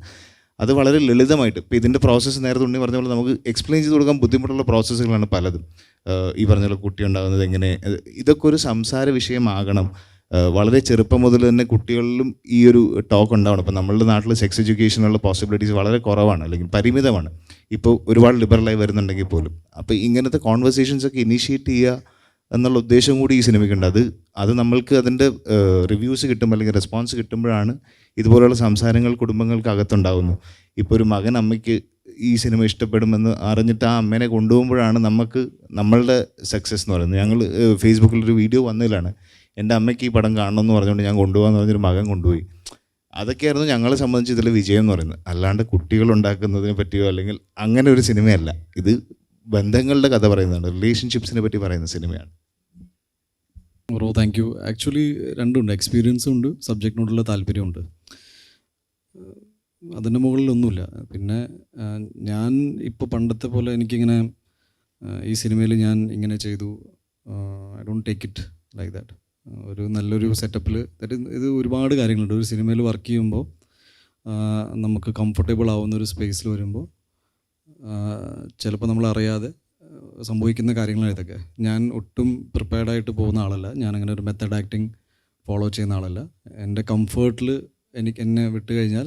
അത് വളരെ ലളിതമായിട്ട്, ഇപ്പോൾ ഇതിൻ്റെ പ്രോസസ്സ് നേരത്തെ ഉണ്ണി പറഞ്ഞ പോലെ നമുക്ക് എക്സ്പ്ലെയിൻ ചെയ്ത് കൊടുക്കാൻ ബുദ്ധിമുട്ടുള്ള പ്രോസസ്സുകളാണ് പലതും. ഈ പറഞ്ഞ പോലെ കുട്ടി ഉണ്ടാകുന്നത് എങ്ങനെ, ഇതൊക്കെ ഒരു സംസാര വിഷയമാകണം. വളരെ ചെറുപ്പം മുതൽ തന്നെ കുട്ടികളിലും ഈ ഒരു ടോക്ക് ഉണ്ടാവണം. ഇപ്പോൾ നമ്മളുടെ നാട്ടിൽ സെക്സ് എഡ്യൂക്കേഷനുള്ള പോസിബിലിറ്റീസ് വളരെ കുറവാണ്, അല്ലെങ്കിൽ പരിമിതമാണ്. ഇപ്പോൾ ഒരുപാട് ലിബറലായി വരുന്നുണ്ടെങ്കിൽ പോലും. അപ്പോൾ ഇങ്ങനത്തെ കോൺവെർസേഷൻസൊക്കെ ഇനീഷ്യേറ്റ് ചെയ്യുക എന്നുള്ള ഉദ്ദേശം കൂടി ഈ സിനിമയ്ക്കുണ്ട്. അത് നമ്മൾക്ക് അതിൻ്റെ റിവ്യൂസ് കിട്ടുമ്പോൾ അല്ലെങ്കിൽ റെസ്പോൺസ് കിട്ടുമ്പോഴാണ് ഇതുപോലെയുള്ള സംസാരങ്ങൾ കുടുംബങ്ങൾക്ക് അകത്തുണ്ടാകുന്നു. ഇപ്പോൾ ഒരു മകൻ അമ്മയ്ക്ക് ഈ സിനിമ ഇഷ്ടപ്പെടുമെന്ന് അറിഞ്ഞിട്ട് ആ അമ്മേനെ കൊണ്ടുപോകുമ്പോഴാണ് നമുക്ക് നമ്മളുടെ സക്സസ് എന്ന് പറയുന്നത്. ഞങ്ങൾ ഫേസ്ബുക്കിലൊരു വീഡിയോ വന്നതിലാണ്, എൻ്റെ അമ്മയ്ക്ക് ഈ പടം കാണണമെന്ന് പറഞ്ഞുകൊണ്ട് ഞാൻ കൊണ്ടുപോകാമെന്ന് പറഞ്ഞൊരു മകൻ കൊണ്ടുപോയി. അതൊക്കെയായിരുന്നു ഞങ്ങളെ സംബന്ധിച്ച് ഇതിലെ വിജയം എന്ന് പറയുന്നത്. അല്ലാണ്ട് കുട്ടികൾ ഉണ്ടാക്കുന്നതിനെ പറ്റിയോ അല്ലെങ്കിൽ അങ്ങനെ ഒരു സിനിമയല്ല. ഇത് ബന്ധങ്ങളുടെ കഥ പറയുന്നതാണ്, റിലേഷൻഷിപ്സിനെ പറ്റി പറയുന്ന സിനിമയാണ്. Bro thank you. ആക്ച്വലി രണ്ടുമുണ്ട്, എക്സ്പീരിയൻസും ഉണ്ട്, സബ്ജക്റ്റിനോടുള്ള താല്പര്യമുണ്ട്. അതിൻ്റെ മുകളിലൊന്നുമില്ല. പിന്നെ ഞാൻ ഇപ്പോൾ പണ്ടത്തെ പോലെ എനിക്കിങ്ങനെ ഈ സിനിമയിൽ ഞാൻ ഇങ്ങനെ ചെയ്തു, I don't take it like that. ഒരു നല്ലൊരു സെറ്റപ്പിൽ ഇത് ഒരുപാട് കാര്യങ്ങളുണ്ട്. ഒരു സിനിമയിൽ വർക്ക് ചെയ്യുമ്പോൾ നമുക്ക് കംഫർട്ടബിൾ ആവുന്ന ഒരു സ്പേസിൽ വരുമ്പോൾ ചിലപ്പോൾ നമ്മൾ അറിയാതെ സംഭവിക്കുന്ന കാര്യങ്ങളാണ് ഇതൊക്കെ. ഞാൻ ഒട്ടും പ്രിപ്പയർഡായിട്ട് പോകുന്ന ആളല്ല. ഞാനങ്ങനെ ഒരു മെത്തഡ് ആക്ടിങ് ഫോളോ ചെയ്യുന്ന ആളല്ല. എൻ്റെ കംഫേർട്ടിൽ എന്നെ വിട്ട് കഴിഞ്ഞാൽ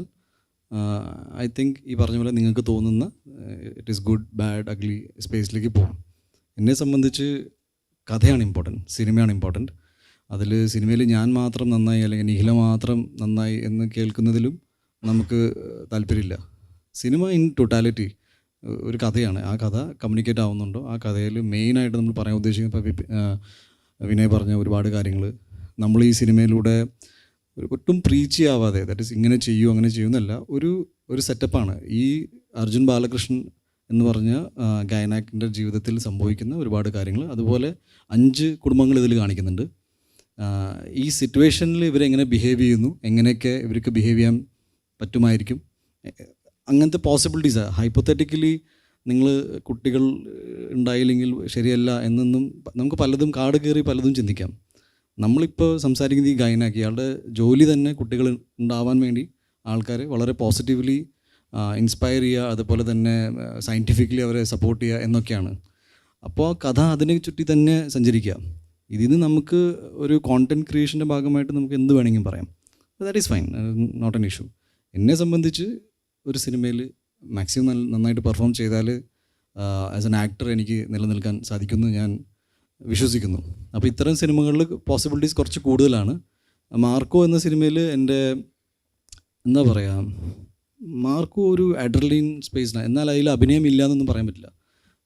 ഐ തിങ്ക് ഈ പറഞ്ഞ പോലെ നിങ്ങൾക്ക് തോന്നുന്ന it is good, bad, ugly സ്പേസിലേക്ക് പോകും. എന്നെ സംബന്ധിച്ച് കഥയാണ് ഇമ്പോർട്ടൻറ്റ്, സിനിമയാണ് ഇമ്പോർട്ടൻറ്റ്. അതിൽ സിനിമയിൽ ഞാൻ മാത്രം നന്നായി അല്ലെങ്കിൽ നിഖില മാത്രം നന്നായി എന്ന് കേൾക്കുന്നതിലും നമുക്ക് താല്പര്യമില്ല. സിനിമ ഇൻ ടോട്ടാലിറ്റി ഒരു കഥയാണ്. ആ കഥ കമ്മ്യൂണിക്കേറ്റ് ആവുന്നുണ്ടോ, ആ കഥയിൽ മെയിനായിട്ട് നമ്മൾ പറയാൻ ഉദ്ദേശിക്കുന്ന, ഇപ്പോൾ വിനയ് പറഞ്ഞ ഒരുപാട് കാര്യങ്ങൾ നമ്മൾ ഈ സിനിമയിലൂടെ ഒട്ടും പ്രീച്ച് ചെയ്യാവാതെ, ദാറ്റ് ഈസ് ഇങ്ങനെ ചെയ്യൂ അങ്ങനെ ചെയ്യുന്നല്ല, ഒരു സെറ്റപ്പാണ്. ഈ അർജുൻ ബാലകൃഷ്ണൻ എന്ന് പറഞ്ഞ ഗായനാക്കിൻ്റെ ജീവിതത്തിൽ സംഭവിക്കുന്ന ഒരുപാട് കാര്യങ്ങൾ, അതുപോലെ 5 കുടുംബങ്ങൾ ഇതിൽ കാണിക്കുന്നുണ്ട്. ഈ സിറ്റുവേഷനിൽ ഇവരെങ്ങനെ ബിഹേവ് ചെയ്യുന്നു, എങ്ങനെയൊക്കെ ഇവർക്ക് ബിഹേവ് ചെയ്യാൻ പറ്റുമായിരിക്കും, അങ്ങനത്തെ പോസിബിലിറ്റീസാണ്. ഹൈപ്പോത്തറ്റിക്കലി നിങ്ങൾ കുട്ടികൾ ഉണ്ടായില്ലെങ്കിൽ ശരിയല്ല എന്നൊന്നും നമുക്ക് പലതും കാട് കയറി പലതും ചിന്തിക്കാം. നമ്മളിപ്പോൾ സംസാരിക്കുന്ന ഈ ഗൈനാക്കി ഇയാളുടെ ജോലി തന്നെ കുട്ടികൾ ഉണ്ടാവാൻ വേണ്ടി ആൾക്കാരെ വളരെ പോസിറ്റീവ്ലി ഇൻസ്പയർ ചെയ്യുക, അതുപോലെ തന്നെ സയൻറ്റിഫിക്കലി അവരെ സപ്പോർട്ട് ചെയ്യുക എന്നൊക്കെയാണ്. അപ്പോൾ ആ കഥ അതിനെ ചുറ്റി തന്നെ സഞ്ചരിക്കുക. ഇതിന് നമുക്ക് ഒരു കോണ്ടൻറ് ക്രിയേഷൻ്റെ ഭാഗമായിട്ട് നമുക്ക് എന്ത് വേണമെങ്കിലും പറയാം. That is fine, not an issue. എന്നെ സംബന്ധിച്ച് ഒരു സിനിമയിൽ മാക്സിമം നന്നായിട്ട് പെർഫോം ചെയ്താൽ ആസ് എൻ ആക്ടർ എനിക്ക് നിലനിൽക്കാൻ സാധിക്കുമെന്ന് ഞാൻ വിശ്വസിക്കുന്നു. അപ്പോൾ ഇത്തരം സിനിമകളിൽ പോസിബിലിറ്റീസ് കുറച്ച് കൂടുതലാണ്. മാർക്കോ എന്ന സിനിമയിൽ എൻ്റെ എന്താ പറയുക, മാർക്കോ ഒരു അഡ്രലിൻ സ്പേസിനാണ്, എന്നാൽ അതിൽ അഭിനയം ഇല്ല എന്നൊന്നും പറയാൻ പറ്റില്ല.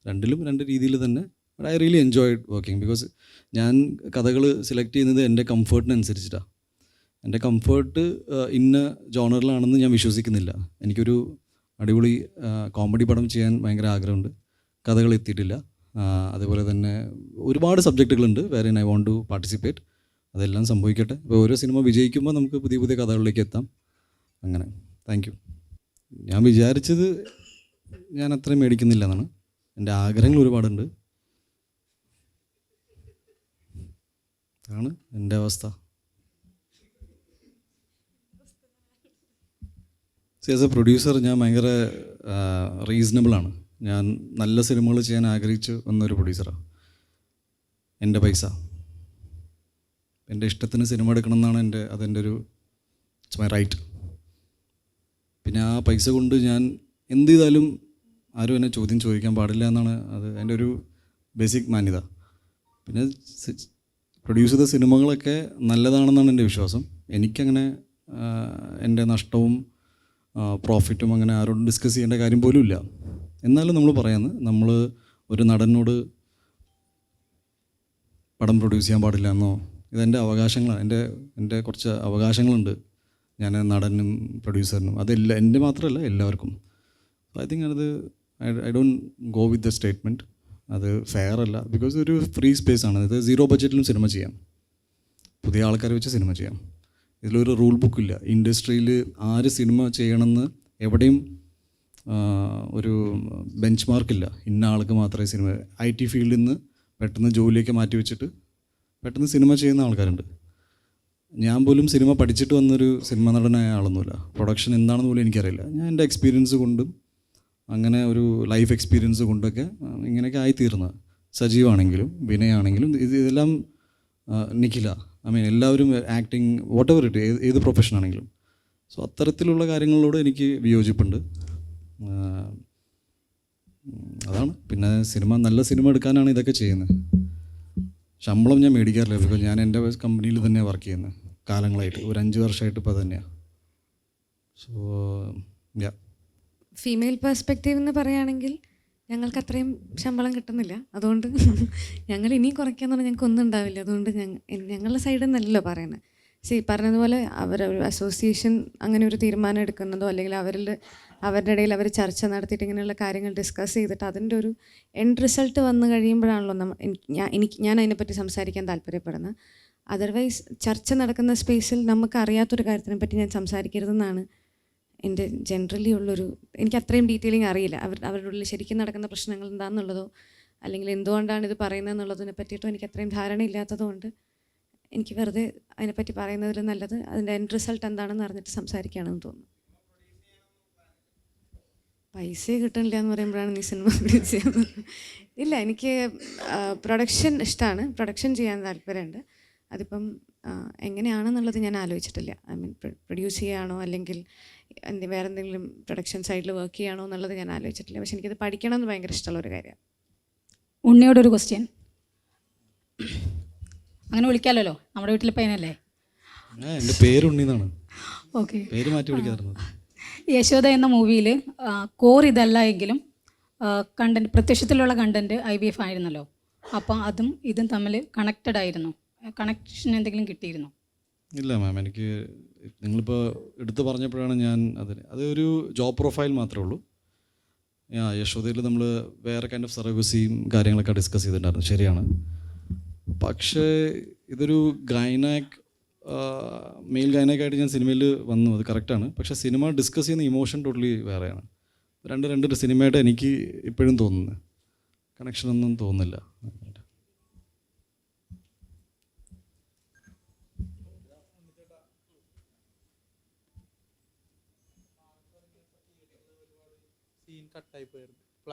രണ്ടിലും രണ്ട് രീതിയിൽ തന്നെ. But I really enjoyed working, because ഞാൻ കഥകൾ സെലക്ട് ചെയ്യുന്നത് എൻ്റെ കംഫേർട്ടിനനുസരിച്ചിട്ടാണ്. എൻ്റെ കംഫേർട്ട് ഇന്ന ജോണറിലാണെന്ന് ഞാൻ വിശ്വസിക്കുന്നില്ല. എനിക്കൊരു അടിപൊളി കോമഡി പടം ചെയ്യാൻ ഭയങ്കര ആഗ്രഹമുണ്ട്, കഥകൾ എത്തിയിട്ടില്ല. അതുപോലെ തന്നെ ഒരുപാട് സബ്ജക്റ്റുകളുണ്ട് വേറെ ഐ വോണ്ട് ടു പാർട്ടിസിപ്പേറ്റ്. അതെല്ലാം സംഭവിക്കട്ടെ. ഇപ്പോൾ ഓരോ സിനിമ വിജയിക്കുമ്പോൾ നമുക്ക് പുതിയ പുതിയ കഥകളിലേക്ക് എത്താം. അങ്ങനെ താങ്ക് യു. ഞാൻ വിചാരിച്ചത് ഞാൻ അത്രയും മേടിക്കുന്നില്ല എന്നാണ്. എൻ്റെ ആഗ്രഹങ്ങൾ ഒരുപാടുണ്ട്. ആണ് എൻ്റെ അവസ്ഥ. ആസ് എ പ്രൊഡ്യൂസർ ഞാൻ ഭയങ്കര റീസണബിളാണ്. ഞാൻ നല്ല സിനിമകൾ ചെയ്യാൻ ആഗ്രഹിച്ച് വന്നൊരു പ്രൊഡ്യൂസറാണ്. എൻ്റെ പൈസ, എൻ്റെ ഇഷ്ടത്തിന് സിനിമ എടുക്കണം എന്നാണ് അതെൻ്റെ ഒരു ഇറ്റ്സ് മൈ റൈറ്റ്. പിന്നെ ആ പൈസ കൊണ്ട് ഞാൻ എന്ത് ചെയ്താലും ആരും എന്നെ ചോദ്യം ചോദിക്കാൻ പാടില്ല എന്നാണ് അത് എൻ്റെ ഒരു ബേസിക് മാന്യത. പിന്നെ പ്രൊഡ്യൂസ് ചെയ്ത സിനിമകളൊക്കെ നല്ലതാണെന്നാണ് എൻ്റെ വിശ്വാസം. എനിക്കങ്ങനെ എൻ്റെ നഷ്ടവും പ്രോഫിറ്റും അങ്ങനെ ആരോടും ഡിസ്കസ് ചെയ്യേണ്ട കാര്യം പോലും ഇല്ല. എന്നാലും നമ്മൾ പറയുന്നത്, നമ്മൾ ഒരു നടനോട് പടം പ്രൊഡ്യൂസ് ചെയ്യാൻ പാടില്ല എന്നോ, ഇതെൻ്റെ അവകാശങ്ങളാണ്, എൻ്റെ കുറച്ച് അവകാശങ്ങളുണ്ട് ഞാൻ നടനും പ്രൊഡ്യൂസറിനും. അതെല്ലാം എൻ്റെ മാത്രമല്ല, എല്ലാവർക്കും. ഐ തിങ്ക് അത് I don't go with the statement. അത് ഫെയർ അല്ല. ബിക്കോസ് ഒരു ഫ്രീ സ്പേസ് ആണ് ഇത്. 0 ബഡ്ജറ്റിലും സിനിമ ചെയ്യാം, പുതിയ ആൾക്കാരെ വെച്ച് സിനിമ ചെയ്യാം. ഇതിലൊരു റൂൾ ബുക്കില്ല. ഇൻഡസ്ട്രിയിൽ ആര് സിനിമ ചെയ്യണമെന്ന് എവിടെയും ഒരു ബെഞ്ച് മാർക്കില്ല. ഇന്ന ആൾക്ക് മാത്രമേ സിനിമ. IT ഫീൽഡിൽ നിന്ന് പെട്ടെന്ന് ജോലിയൊക്കെ മാറ്റി വെച്ചിട്ട് പെട്ടെന്ന് സിനിമ ചെയ്യുന്ന ആൾക്കാരുണ്ട്. ഞാൻ പോലും സിനിമ പഠിച്ചിട്ട് വന്നൊരു സിനിമ നടനായ ആളൊന്നുമില്ല. പ്രൊഡക്ഷൻ എന്താണെന്ന് പോലും എനിക്കറിയില്ല. ഞാൻ എൻ്റെ എക്സ്പീരിയൻസ് കൊണ്ടും അങ്ങനെ ഒരു ലൈഫ് എക്സ്പീരിയൻസ് കൊണ്ടൊക്കെ ഇങ്ങനെയൊക്കെ ആയിത്തീർന്നത്. സജീവാണെങ്കിലും വിനയാണെങ്കിലും ഇതെല്ലാം നിഖില, എല്ലാവരും ആക്ടിങ് വാട്ട് എവർ ഇറ്റ്, ഏത് പ്രൊഫഷൻ ആണെങ്കിലും. സോ അത്തരത്തിലുള്ള കാര്യങ്ങളോട് എനിക്ക് വിയോജിപ്പുണ്ട്. അതാണ്. പിന്നെ നല്ല സിനിമ എടുക്കാനാണ് ഇതൊക്കെ ചെയ്യുന്നത്. ശമ്പളം ഞാൻ മേടിക്കാറില്ല. ബിക്കോസ് ഞാൻ എൻ്റെ കമ്പനിയിൽ തന്നെയാണ് വർക്ക് ചെയ്യുന്നത് കാലങ്ങളായിട്ട്, ഒരു 5 വർഷമായിട്ട് ഇപ്പോൾ തന്നെയാണ്. So yeah. ഫീമെയിൽ പെർസ്പെക്റ്റീവ് എന്ന് പറയുകയാണെങ്കിൽ ഞങ്ങൾക്ക് അത്രയും ശമ്പളം കിട്ടുന്നില്ല. അതുകൊണ്ട് ഞങ്ങൾ ഇനിയും കുറയ്ക്കാന്ന് പറഞ്ഞാൽ ഞങ്ങൾക്ക് ഒന്നും ഉണ്ടാവില്ല. അതുകൊണ്ട് ഞങ്ങളുടെ സൈഡിൽ നിന്നല്ലല്ലോ പറയുന്നത്. പറഞ്ഞതുപോലെ അവരൊരു അസോസിയേഷൻ അങ്ങനെ ഒരു തീരുമാനം എടുക്കുന്നതോ അല്ലെങ്കിൽ അവരുടെ ഇടയിൽ അവർ ചർച്ച നടത്തിയിട്ട് ഇങ്ങനെയുള്ള കാര്യങ്ങൾ ഡിസ്കസ് ചെയ്തിട്ട് അതിൻ്റെ ഒരു എൻഡ് റിസൾട്ട് വന്നു കഴിയുമ്പോഴാണല്ലോ ഞാൻ അതിനെപ്പറ്റി സംസാരിക്കാൻ താല്പര്യപ്പെടുന്നത്. അതർവൈസ് ചർച്ച നടക്കുന്ന സ്പേസിൽ നമുക്ക് അറിയാത്തൊരു കാര്യത്തിനെ പറ്റി ഞാൻ സംസാരിക്കരുതെന്നാണ് എൻ്റെ ജനറലി ഉള്ളൊരു. എനിക്ക് അത്രയും ഡീറ്റെയിലിംഗ് അറിയില്ല. അവരുടെ ഉള്ളിൽ ശരിക്കും നടക്കുന്ന പ്രശ്നങ്ങൾ എന്താണെന്നുള്ളതോ അല്ലെങ്കിൽ എന്തുകൊണ്ടാണ് ഇത് പറയുന്നത് എന്നുള്ളതിനെ പറ്റിയിട്ടോ എനിക്ക് അത്രയും ധാരണയില്ലാത്തതുകൊണ്ട് എനിക്ക് വെറുതെ അതിനെപ്പറ്റി പറയുന്നതിൽ നല്ലത് അതിൻ്റെ എൻഡ് റിസൾട്ട് എന്താണെന്ന് അറിഞ്ഞിട്ട് സംസാരിക്കുകയാണെന്ന് തോന്നുന്നു. പൈസ കിട്ടണില്ല എന്ന് പറയുമ്പോഴാണ് നീ സിനിമ പ്രൊഡ്യൂസ് ചെയ്യുന്നത്. ഇല്ല, എനിക്ക് പ്രൊഡക്ഷൻ ഇഷ്ടമാണ്, പ്രൊഡക്ഷൻ ചെയ്യാൻ താല്പര്യമുണ്ട്. അതിപ്പം എങ്ങനെയാണെന്നുള്ളത് ഞാൻ ആലോചിച്ചിട്ടില്ല. പ്രൊഡ്യൂസ് ചെയ്യുകയാണോ അല്ലെങ്കിൽ വേറെ എന്തെങ്കിലും പ്രൊഡക്ഷൻ സൈഡിൽ വർക്ക് ചെയ്യുകയാണോ എന്നുള്ളത് ഞാൻ ആലോചിച്ചിട്ടില്ല. പക്ഷെ എനിക്കത് പഠിക്കണം എന്ന് ഭയങ്കര ഇഷ്ടമുള്ളൊരു കാര്യമാണ്. ഉണ്ണിയോടൊരു ക്വസ്റ്റ്യൻ. അങ്ങനെ വിളിക്കാമല്ലോ, നമ്മുടെ വീട്ടിലെ പയ്യനല്ലേ? എൻ്റെ പേര് ഉണ്ണിന്നാണ്. ഓക്കെ, പേര് മാറ്റി വിളിക്കാറുണ്ട്. യശോദ എന്ന മൂവിയിൽ കോർ ഇതല്ല എങ്കിലും കണ്ടൻറ്റ്, പ്രത്യക്ഷത്തിലുള്ള കണ്ടൻറ്റ് IVF ആയിരുന്നല്ലോ. അപ്പം അതും ഇതും തമ്മിൽ കണക്റ്റഡ് ആയിരുന്നു. കണക്ഷൻ എന്തെങ്കിലും കിട്ടിയിരുന്നോ? ഇല്ല മാം, എനിക്ക് നിങ്ങളിപ്പോൾ എടുത്തു പറഞ്ഞപ്പോഴാണ് ഞാൻ അതൊരു ജോബ് പ്രൊഫൈൽ മാത്രമേ ഉള്ളൂ. യശോദയിൽ നമ്മൾ വേറെ കൈൻഡ് ഓഫ് സർവീസും കാര്യങ്ങളൊക്കെ ഡിസ്കസ് ചെയ്തിട്ടുണ്ടായിരുന്നു, ശരിയാണ്. പക്ഷേ ഇതൊരു മെയിൽ ഗൈനാക്കായിട്ട് ഞാൻ സിനിമയിൽ വന്നു, അത് കറക്റ്റാണ്. പക്ഷേ സിനിമ ഡിസ്കസ് ചെയ്യുന്ന ഇമോഷൻ ടോട്ടലി വേറെയാണ്. രണ്ട് സിനിമയായിട്ട് എനിക്ക് ഇപ്പോഴും തോന്നുന്നത് കണക്ഷനൊന്നും തോന്നുന്നില്ല. സീൻ കട്ടായി പോയിരുന്നു.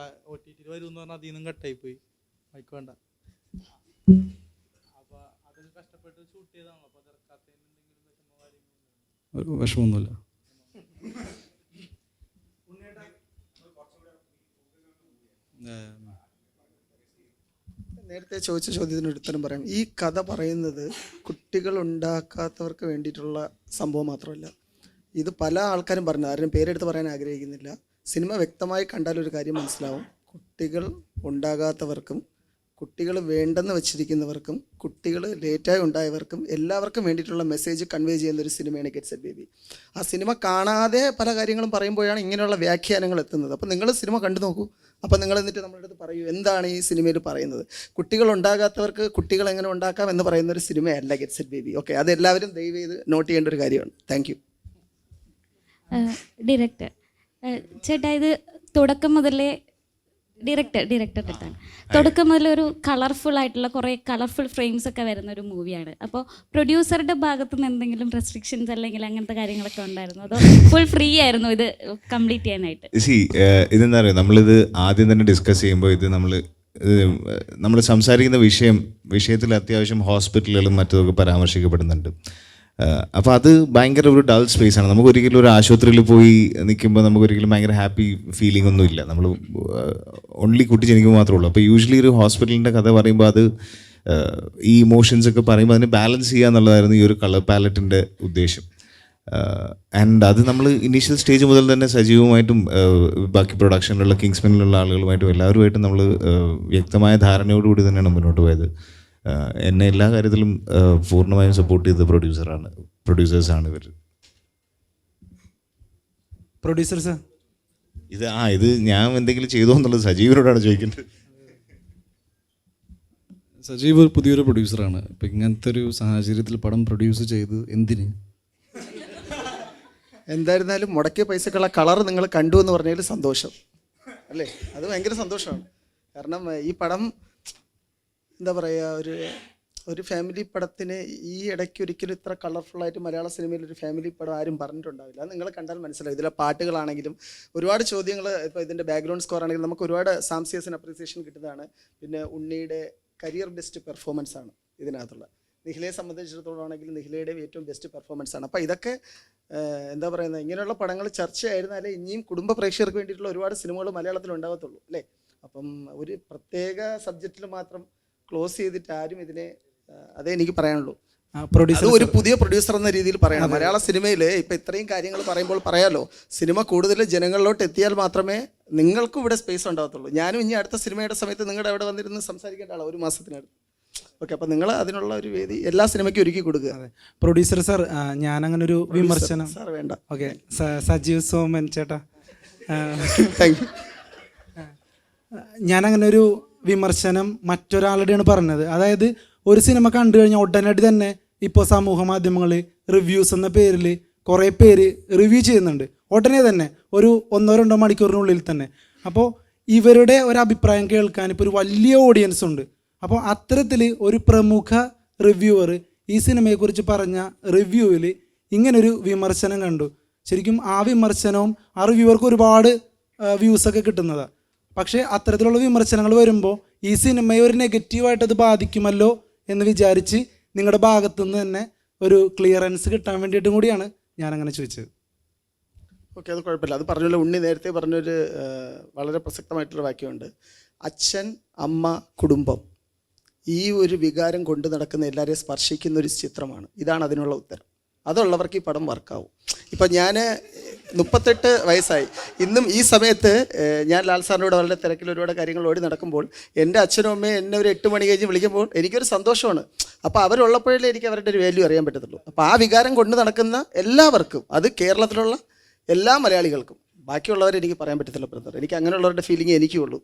OTT വരുമെന്ന് പറഞ്ഞാൽ അതിൽ നിന്നും കട്ടായി പോയി. മൈക്ക് വേണ്ട. അപ്പൊ അത് കഷ്ടപ്പെട്ട് ഷൂട്ട് ചെയ്താണല്ലോ. അപ്പൊ ഒരു വിഷമമൊന്നുമില്ല. നേരത്തെ ചോദിച്ച ചോദ്യത്തിന് ഉത്തരം പറയാം. ഈ കഥ പറയുന്നത് കുട്ടികൾ ഉണ്ടാക്കാത്തവർക്ക് വേണ്ടിയിട്ടുള്ള സംഭവം മാത്രമല്ല. ഇത് പല ആൾക്കാരും പറഞ്ഞു, ആരും പേരെടുത്ത് പറയാൻ ആഗ്രഹിക്കുന്നില്ല. സിനിമ വ്യക്തമായി കണ്ടാൽ ഒരു കാര്യം മനസ്സിലാവും. കുട്ടികൾ ഉണ്ടാകാത്തവർക്കും കുട്ടികൾ വേണ്ടെന്ന് വെച്ചിരിക്കുന്നവർക്കും കുട്ടികൾ ലേറ്റായി ഉണ്ടായവർക്കും എല്ലാവർക്കും വേണ്ടിയിട്ടുള്ള മെസ്സേജ് കൺവേ ചെയ്യുന്ന ഒരു സിനിമയാണ് ഗെറ്റ് സെറ്റ് ബേബി. ആ സിനിമ കാണാതെ പല കാര്യങ്ങളും പറയുമ്പോഴാണ് ഇങ്ങനെയുള്ള വ്യാഖ്യാനങ്ങൾ എത്തുന്നത്. അപ്പോൾ നിങ്ങൾ സിനിമ കണ്ടു നോക്കൂ. അപ്പോൾ നിങ്ങൾ എന്നിട്ട് നമ്മളുടെ അടുത്ത് പറയൂ എന്താണ് ഈ സിനിമയിൽ പറയുന്നത്. കുട്ടികൾ ഉണ്ടാകാത്തവർക്ക് കുട്ടികൾ എങ്ങനെ ഉണ്ടാക്കാം എന്ന് പറയുന്ന ഒരു സിനിമയല്ല ഗെറ്റ് സെറ്റ് ബേബി. ഓക്കെ, അത് എല്ലാവരും ദയവ് ചെയ്ത് നോട്ട് ചെയ്യേണ്ട ഒരു കാര്യമാണ്. Thank you. ഡയറക്ടർ ചേട്ടാ, ഇത് തുടക്കം മുതലേ ഡയറക്ടറുടെ അടുത്താണ്. തുടക്കം മുതൽ ഒരു കളർഫുൾ ആയിട്ടുള്ള കുറേ കളർഫുൾ ഫ്രെയിംസ് ഒക്കെ വരുന്ന ഒരു മൂവിയാണ്. അപ്പോൾ പ്രൊഡ്യൂസറുടെ ഭാഗത്തു നിന്ന് എന്തെങ്കിലും റെസ്ട്രിക്ഷൻസ് അല്ലെങ്കിൽ അങ്ങനത്തെ കാര്യങ്ങളൊക്കെ ഉണ്ടായിരുന്നു? അതോ ഫുൾ ഫ്രീ ആയിരുന്നു ഇത് കംപ്ലീറ്റ് ചെയ്യാനായിട്ട്? ഇതെന്താ പറയുക, നമ്മളിത് ആദ്യം തന്നെ ഡിസ്കസ് ചെയ്യുമ്പോൾ ഇത് നമ്മൾ സംസാരിക്കുന്ന വിഷയത്തിൽ അത്യാവശ്യം ഹോസ്പിറ്റലുകളും മറ്റതൊക്കെ പരാമർശിക്കപ്പെടുന്നുണ്ട്. അപ്പോൾ അത് ഭയങ്കര ഒരു ഡൾ സ്പേസ് ആണ്. നമുക്ക് ഒരിക്കലും ഒരു ആശുപത്രിയിൽ പോയി നിൽക്കുമ്പോൾ നമുക്ക് ഒരിക്കലും ഭയങ്കര ഹാപ്പി ഫീലിംഗ് ഒന്നും ഇല്ല. നമ്മൾ ഓൺലി കുട്ടി ജനിക്കുമ്പോൾ മാത്രമേ ഉള്ളൂ. അപ്പോൾ യൂഷ്വലി ഒരു ഹോസ്പിറ്റലിൻ്റെ കഥ പറയുമ്പോൾ അത് ഈ ഇമോഷൻസ് ഒക്കെ പറയുമ്പോൾ അതിനെ ബാലൻസ് ചെയ്യുക എന്നുള്ളതായിരുന്നു ഈ ഒരു കളർ പാലറ്റിൻ്റെ ഉദ്ദേശം. ആൻഡ് അത് നമ്മൾ ഇനീഷ്യൽ സ്റ്റേജ് മുതൽ തന്നെ സജീവമായിട്ടും ബാക്കി പ്രൊഡക്ഷനിലുള്ള കിങ്സ്മാനിലുള്ള ആളുകളുമായിട്ടും എല്ലാവരുമായിട്ടും നമ്മൾ വ്യക്തമായ ധാരണയോടുകൂടി തന്നെയാണ് മുന്നോട്ട് പോയത്. എന്നെ എല്ലാ കാര്യത്തിലും പൂർണ്ണമായും സപ്പോർട്ട് ചെയ്ത പ്രൊഡ്യൂസേഴ്സാണ് ഇവർ. പ്രൊഡ്യൂസർ സാർ, ഇത് ഞാൻ എന്തെങ്കിലും ചെയ്തോ എന്നുള്ളത് സജീവനോടാണ് ചോദിക്കേണ്ടത്. സജീവ് ഒരു പുതിയൊരു പ്രൊഡ്യൂസറാണ്. ഇപ്പം ഇങ്ങനത്തെ ഒരു സാഹചര്യത്തിൽ പടം പ്രൊഡ്യൂസ് ചെയ്ത് എന്തിന്? എന്തായിരുന്നാലും മുടക്കിയ പൈസക്കുള്ള കളർ നിങ്ങൾ കണ്ടു എന്ന് പറഞ്ഞതിൽ സന്തോഷം അല്ലേ? അത് ഭയങ്കര സന്തോഷമാണ്. കാരണം ഈ പടം എന്താ പറയുക, ഒരു ഫാമിലി പടത്തിന് ഈ ഇടയ്ക്ക് ഒരിക്കലും ഇത്ര കളർഫുള്ളായിട്ട് മലയാള സിനിമയിൽ ഒരു ഫാമിലി പടം ആരും പറഞ്ഞിട്ടുണ്ടാവില്ല. അത് നിങ്ങൾ കണ്ടാൽ മനസ്സിലാവും. ഇതിലെ പാട്ടുകളാണെങ്കിലും ഒരുപാട് ചോദ്യങ്ങൾ, ഇപ്പോൾ ഇതിൻ്റെ ബാക്ക്ഗ്രൗണ്ട് സ്കോർ ആണെങ്കിലും നമുക്ക് ഒരുപാട് സാംസിയസിന് അപ്രീസിയേഷൻ കിട്ടുന്നതാണ്. പിന്നെ ഉണ്ണിയുടെ കരിയർ ബെസ്റ്റ് പെർഫോമൻസ് ആണ് ഇതിനകത്തുള്ള. നിഖിലയെ സംബന്ധിച്ചിടത്തോളം ആണെങ്കിൽ നിഖിലയുടെ ഏറ്റവും ബെസ്റ്റ് പെർഫോമൻസ് ആണ്. അപ്പോൾ ഇതൊക്കെ എന്താ പറയുന്നത്, ഇങ്ങനെയുള്ള പടങ്ങൾ ചർച്ചയായിരുന്നാലേ ഇനിയും കുടുംബ പ്രേക്ഷകർക്ക് വേണ്ടിയിട്ടുള്ള ഒരുപാട് സിനിമകൾ മലയാളത്തിൽ ഉണ്ടാകത്തുള്ളൂ അല്ലേ? അപ്പം ഒരു പ്രത്യേക സബ്ജക്റ്റിൽ മാത്രം ക്ലോസ് ചെയ്തിട്ട് ആരും ഇതിനെ, അതേ എനിക്ക് പറയാനുള്ളൂ. ഒരു പുതിയ പ്രൊഡ്യൂസർ എന്ന രീതിയിൽ പറയണം. മലയാള സിനിമയിൽ ഇപ്പം ഇത്രയും കാര്യങ്ങൾ പറയുമ്പോൾ പറയാലോ, സിനിമ കൂടുതൽ ജനങ്ങളിലോട്ട് എത്തിയാൽ മാത്രമേ നിങ്ങൾക്കും ഇവിടെ സ്പേസ് ഉണ്ടാകത്തുള്ളൂ. ഞാനും ഇനി അടുത്ത സിനിമയുടെ സമയത്ത് നിങ്ങളുടെ അവിടെ വന്നിരുന്ന് സംസാരിക്കേണ്ട ആളാണ് 1 മാസത്തിനടുത്ത്. ഓക്കെ, അപ്പോൾ നിങ്ങൾ അതിനുള്ള ഒരു വേദി എല്ലാ സിനിമയ്ക്കും ഒരുക്കി കൊടുക്കുക. പ്രൊഡ്യൂസർ സാർ, ഞാനങ്ങനെ ഒരു വിമർശനം സാർ വേണ്ട. ഓക്കെ, സജീവ് സോമൻ ചേട്ടാ, താങ്ക് യു. ഞാനങ്ങനെ ഒരു വിമർശനം മറ്റൊരാളുടെയാണ് പറഞ്ഞത്. അതായത് ഒരു സിനിമ കണ്ടു കഴിഞ്ഞാൽ ഉടനടി തന്നെ ഇപ്പോൾ സമൂഹ മാധ്യമങ്ങളിൽ റിവ്യൂസ് എന്ന പേരിൽ കുറേ പേര് റിവ്യൂ ചെയ്യുന്നുണ്ട് ഉടനെ തന്നെ, ഒരു 1-2 മണിക്കൂറിനുള്ളിൽ തന്നെ. അപ്പോൾ ഇവരുടെ ഒരു അഭിപ്രായം കേൾക്കാൻ ഇപ്പോൾ ഒരു വലിയ ഓഡിയൻസ് ഉണ്ട്. അപ്പോൾ അത്തരത്തിൽ ഒരു പ്രമുഖ റിവ്യൂവർ ഈ സിനിമയെക്കുറിച്ച് പറഞ്ഞ റിവ്യൂവിൽ ഇങ്ങനൊരു വിമർശനം കണ്ടു. ശരിക്കും ആ വിമർശനവും ആ റിവ്യൂവർക്ക് ഒരുപാട് വ്യൂസൊക്കെ കിട്ടുന്നതാണ്. പക്ഷേ അത്തരത്തിലുള്ള വിമർശനങ്ങൾ വരുമ്പോൾ ഈ സിനിമയെ ഒരു നെഗറ്റീവായിട്ട് അത് ബാധിക്കുമല്ലോ എന്ന് വിചാരിച്ച് നിങ്ങളുടെ ഭാഗത്തുനിന്ന് തന്നെ ഒരു ക്ലിയറൻസ് കിട്ടാൻ വേണ്ടിയിട്ടും കൂടിയാണ് ഞാനങ്ങനെ ചോദിച്ചത്. ഓക്കെ, അത് കുഴപ്പമില്ല. അത് പറഞ്ഞല്ലോ, ഉണ്ണി നേരത്തെ പറഞ്ഞൊരു വളരെ പ്രസക്തമായിട്ടുള്ള വാക്യമുണ്ട്. അച്ഛൻ, അമ്മ, കുടുംബം, ഈ ഒരു വികാരം കൊണ്ട് നടക്കുന്ന എല്ലാവരെയും സ്പർശിക്കുന്ന ഒരു ചിത്രമാണ്. ഇതാണ് അതിനുള്ള ഉത്തരം. അതുള്ളവർക്ക് ഈ പടം വർക്കാവും. ഇപ്പം ഞാൻ 38 വയസ്സായി. ഇന്നും ഈ സമയത്ത് ഞാൻ ലാൽ സാറിനോട് വളരെ തിരക്കിൽ ഒരുപാട് കാര്യങ്ങൾ ഓടി നടക്കുമ്പോൾ എൻ്റെ അച്ഛനും അമ്മയും എന്നെ ഒരു 8 മണി കഴിഞ്ഞ് വിളിക്കുമ്പോൾ എനിക്കൊരു സന്തോഷമാണ്. അപ്പോൾ അവരുള്ളപ്പോഴേ എനിക്ക് അവരുടെ ഒരു വാല്യൂ അറിയാൻ പറ്റത്തുള്ളൂ. അപ്പോൾ ആ വികാരം കൊണ്ട് നടക്കുന്ന എല്ലാവർക്കും, അത് കേരളത്തിലുള്ള എല്ലാ മലയാളികൾക്കും, ബാക്കിയുള്ളവരെ എനിക്ക് പറയാൻ പറ്റത്തില്ല ബ്രദർ. എനിക്ക് അങ്ങനെയുള്ളവരുടെ ഫീലിംഗ് എനിക്കുള്ളൂ.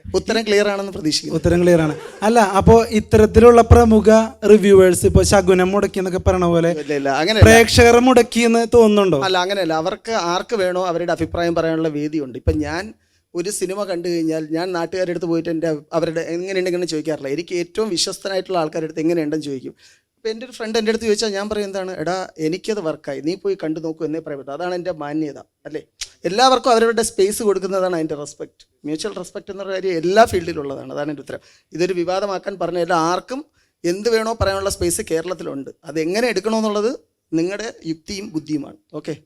ഉത്തരം ക്ലിയർ ആണെന്ന് പ്രതീക്ഷിക്കുന്നു. ഉത്തരം ക്ലിയർ ആണ്. അല്ല, അപ്പോൾ ഇത്തരത്തിലുള്ള പ്രമുഖ റിവ്യൂവേഴ്സ് ഇപ്പോൾ ശകുനം മുടക്കി എന്നൊക്കെ പറഞ്ഞ പോലെ പ്രേക്ഷകരെ മുടക്കി എന്ന് തോന്നുന്നുണ്ടോ? അല്ല, അങ്ങനെയല്ല. അവർക്ക് ആർക്ക് വേണോ അവരുടെ അഭിപ്രായം പറയാനുള്ള വേദിയുണ്ട്. ഇപ്പം ഞാൻ ഒരു സിനിമ കണ്ടു കഴിഞ്ഞാൽ ഞാൻ നാട്ടുകാരുടെ അടുത്ത് പോയിട്ട് അവരുടെ എങ്ങനെയുണ്ടെന്ന് ചോദിക്കാറില്ല. എനിക്ക് ഏറ്റവും വിശ്വസ്തനായിട്ടുള്ള ആൾക്കാരുടെ അടുത്ത് എങ്ങനെയുണ്ടെന്ന് ചോദിക്കും. ഇപ്പോൾ എൻ്റെ ഒരു ഫ്രണ്ട് എൻ്റെ അടുത്ത് ചോദിച്ചാൽ ഞാൻ പറയും, എന്താണ് എടാ എനിക്കത് വർക്കായി, നീ പോയി കണ്ടു നോക്കൂ എന്നേ പറയാൻ പറ്റും. അതാണ് എൻ്റെ മാന്യത അല്ലേ? എല്ലാവർക്കും അവരവരുടെ സ്പേസ് കൊടുക്കുന്നതാണ് അതിൻ്റെ റെസ്പെക്റ്റ്. മ്യൂച്വൽ റെസ്പെക്റ്റ് എന്ന കാര്യം എല്ലാ ഫീൽഡിലുള്ളതാണ്. അതാണ് എൻ്റെ ഉത്തരം. ഇതൊരു വിവാദമാക്കാൻ പറഞ്ഞല്ല. ആർക്കും എന്ത് വേണോ പറയാനുള്ള സ്പേസ് കേരളത്തിലുണ്ട്. അത് എങ്ങനെ എടുക്കണമെന്നുള്ളത് നിങ്ങളുടെ യുക്തിയും ബുദ്ധിയുമാണ്. ഓക്കെ.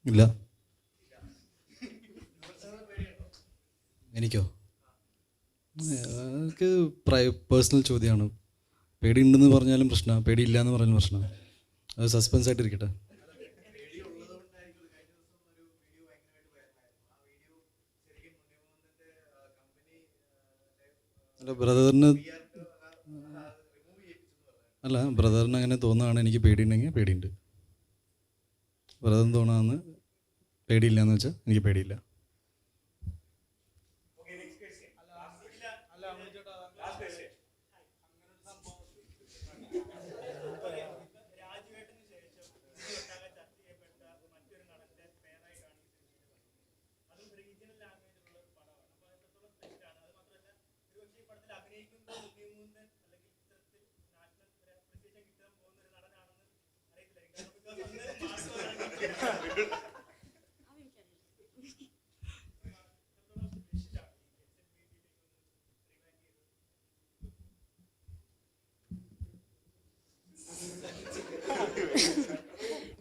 ഇല്ല. എനിക്കോ? എനിക്ക് പേഴ്സണൽ ചോദ്യമാണ്. പേടിയുണ്ടെന്ന് പറഞ്ഞാലും പ്രശ്നമാണ്, പേടിയില്ല എന്ന് പറഞ്ഞാലും പ്രശ്നമാണ്. അത് സസ്പെൻസ് ആയിട്ടിരിക്കട്ടെ. അല്ല ബ്രദറിന് അല്ല ബ്രദറിന് അങ്ങനെ തോന്നുകയാണ് എനിക്ക് പേടിയുണ്ടെങ്കിൽ പേടിയുണ്ട്. ബ്രദറിന് തോന്നുകയെന്ന് പേടിയില്ല എന്ന് വെച്ചാൽ എനിക്ക് പേടിയില്ല.